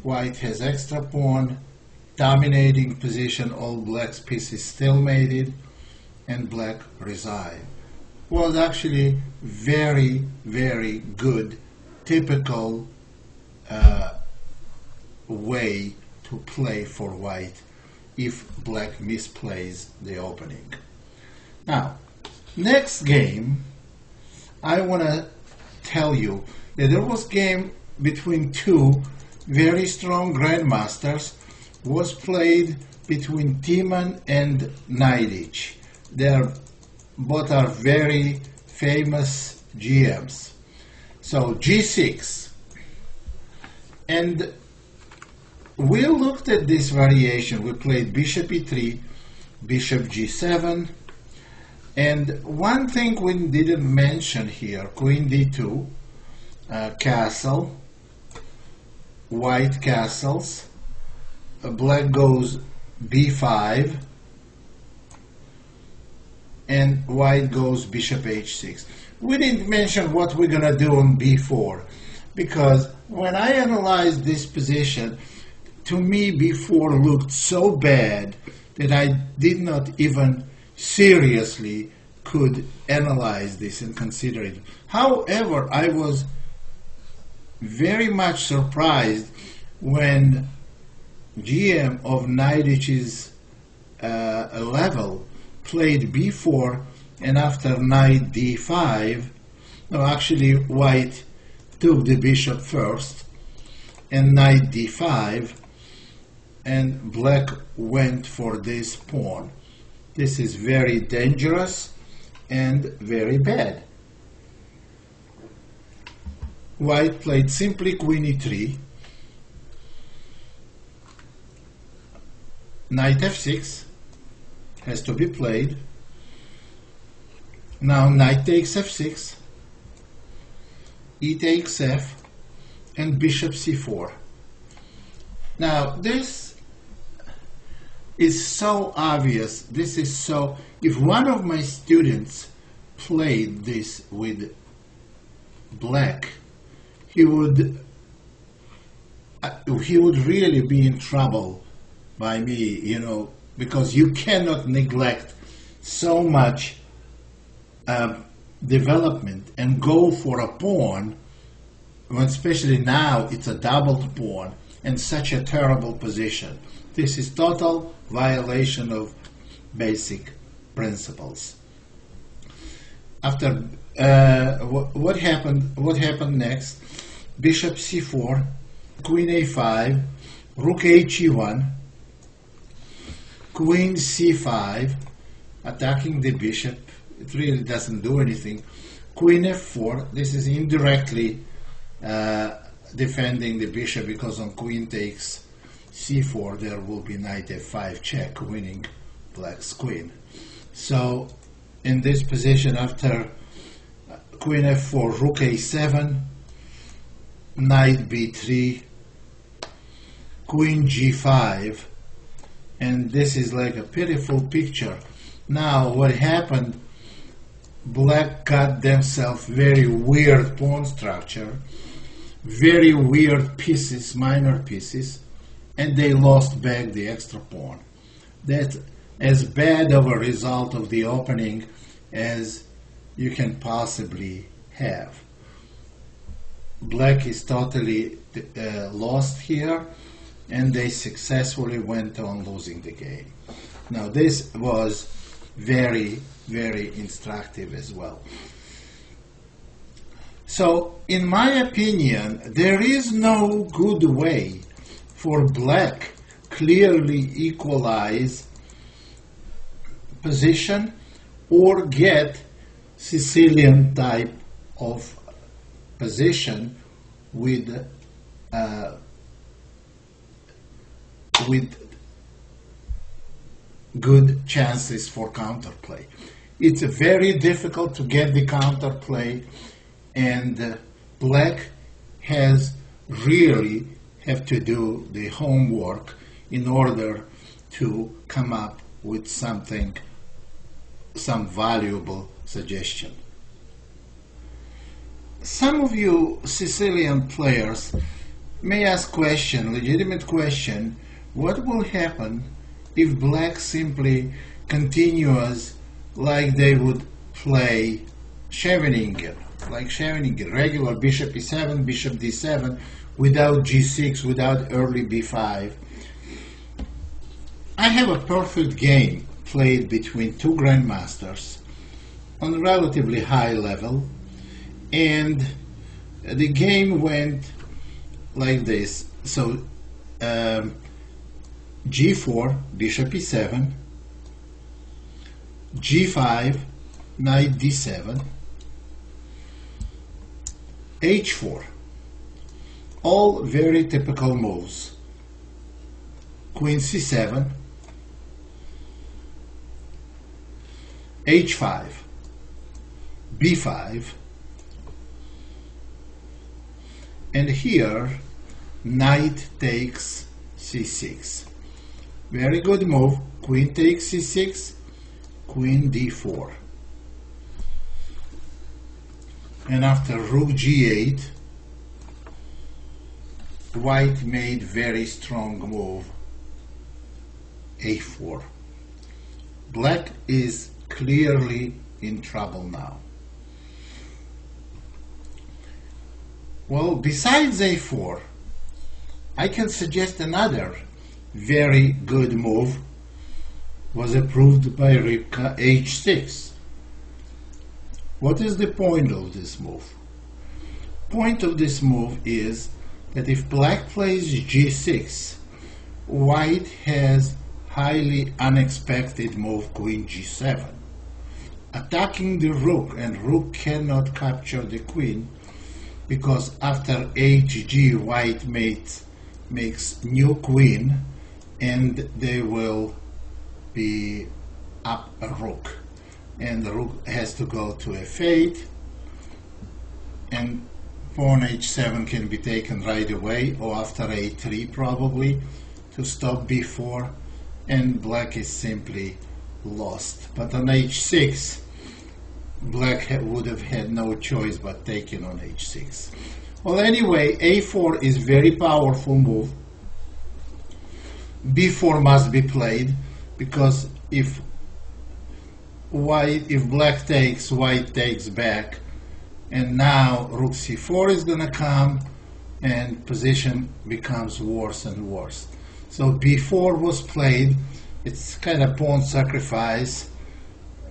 white has extra pawn, dominating position, all black's pieces stalemated, and black resigned. Was actually very, very good, typical way to play for white if black misplays the opening. Now, next game, I want to tell you that there was game between two very strong grandmasters, was played between Timan and Najdorf. Both are very famous GMs. So g6, and we looked at this variation. We played bishop e3, bishop g7, and one thing we didn't mention here, queen d2, castle, white castles, black goes b5, and white goes bishop h6. We didn't mention what we're going to do on b4, because when I analyzed this position, to me b4 looked so bad that I did not even seriously could analyze this and consider it. However, I was very much surprised when GM of Najdorf's level played b4, and after knight d5, no, actually white took the bishop first, and knight d5, and black went for this pawn. This is very dangerous and very bad. White played simply queen e3, knight f6 has to be played, Now knight takes f6, e takes f, and bishop c4. Now this is so obvious. This is so. If one of my students played this with black, he would really be in trouble by me, you know, because you cannot neglect so much development and go for a pawn, when especially now it's a doubled pawn and such a terrible position. This is total violation of basic principles. After what happened next? Bishop c4, queen a5, rook he1, queen c5, attacking the bishop. It really doesn't do anything. Queen f4, this is indirectly defending the bishop, because on queen takes c4 there will be knight f5 check, winning black's queen. So in this position, after queen f4, rook a7, knight b3, queen g5, and this is like a pitiful picture. Now what happened, black got themselves very weird pawn structure, very weird pieces, minor pieces, and they lost back the extra pawn. That's as bad of a result of the opening as you can possibly have. Black is totally lost here, and they successfully went on losing the game. Now this was very, very instructive as well. So in my opinion, there is no good way for black clearly equalize position or get Sicilian type of position with good chances for counterplay. It's very difficult to get the counterplay, and black has really have to do the homework in order to come up with something, some valuable suggestion. Some of you Sicilian players may ask question, legitimate question, what will happen if black simply continues like they would play Scheveningen, like Scheveningen, regular bishop e7, bishop d7, without g6, without early b5. I have a perfect game played between two grandmasters on a relatively high level, and the game went like this. So g4, bishop e7, g5, knight d7, h4, all very typical moves. Queen c7, h5, b5, and here knight takes c6. Very good move. Queen takes c6, queen d4. And after rook g8, white made very strong move, a4. Black is clearly in trouble now. Well, besides a4, I can suggest another very good move, was approved by Rybka, h6. What is the point of this move? Point of this move is that if black plays g6, white has highly unexpected move queen g7, attacking the rook, and rook cannot capture the queen, because after hg white makes new queen, and they will be up a rook. and the rook has to go to f8, and pawn h7 can be taken right away or after a3 probably to stop b4, and black is simply lost. But on h6 black would have had no choice but taking on h6. Well, anyway, a4 is very powerful move. b4 must be played, because if black takes, white takes back, and now rook c4 is going to come, and position becomes worse and worse. So b4 was played. It's kind of pawn sacrifice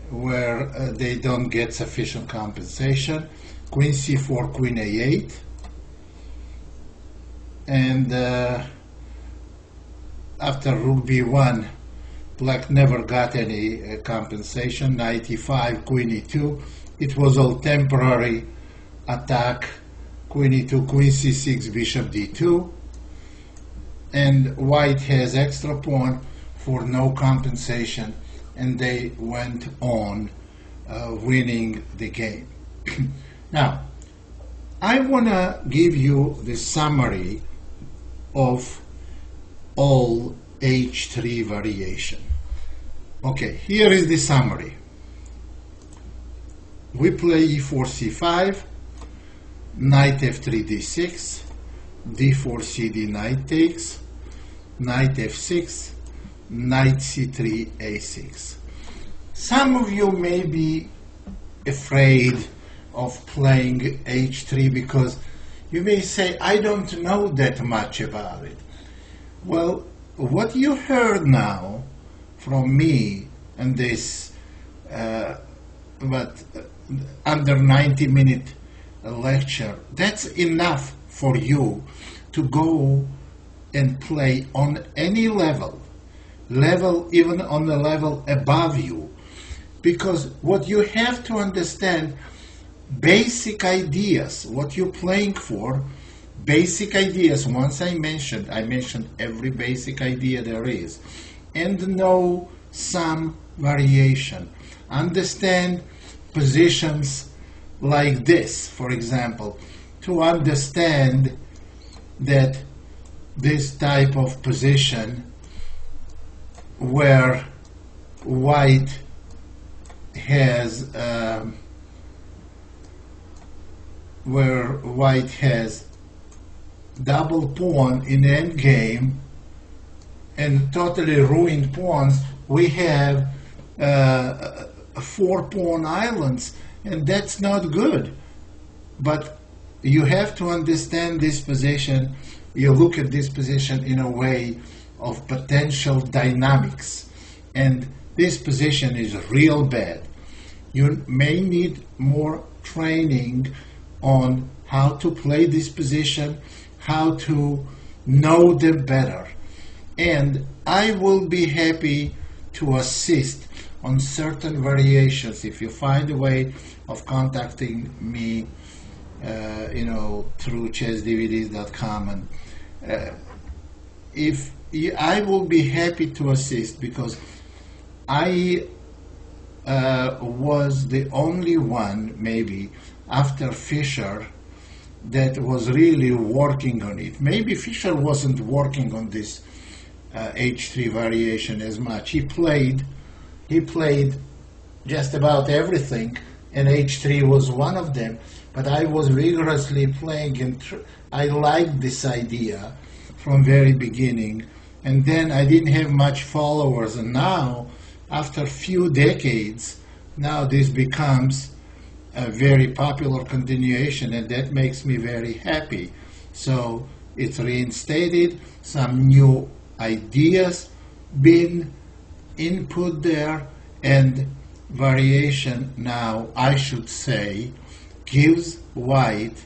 where they don't get sufficient compensation. Queen c4, queen a8, and after rook b1, black never got any compensation. Knight e5, queen e2. It was all temporary attack. Queen e2, queen c6, bishop d2. And white has extra pawn for no compensation, and they went on winning the game. Now, I want to give you the summary of all h3 variation. Okay, here is the summary. We play e4 c5, knight f3 d6, d4 cd, knight takes, knight f6, knight c3 a6. Some of you may be afraid of playing h3 because you may say, I don't know that much about it. Well, what you heard now from me and this under 90-minute lecture, that's enough for you to go and play on any level, even on the level above you, because what you have to understand, basic ideas, what you're playing for, basic ideas. Once I mentioned every basic idea there is, and know some variation. Understand positions like this, for example, to understand that this type of position where white has double pawn in endgame and totally ruined pawns, we have 4 pawn islands, and that's not good. But you have to understand this position. You look at this position in a way of potential dynamics, and this position is real bad. You may need more training on how to play this position, how to know them better. And I will be happy to assist on certain variations if you find a way of contacting me, through chessdvds.com. And I will be happy to assist, because I was the only one, maybe, after Fischer, that was really working on it. Maybe Fischer wasn't working on this h3 variation as much. He played just about everything, and h3 was one of them. But I was rigorously playing, and I liked this idea from very beginning. And then I didn't have much followers, and now, after a few decades, now this becomes a very popular continuation, and that makes me very happy. So it's reinstated, some new ideas been input there, and variation now, I should say, gives white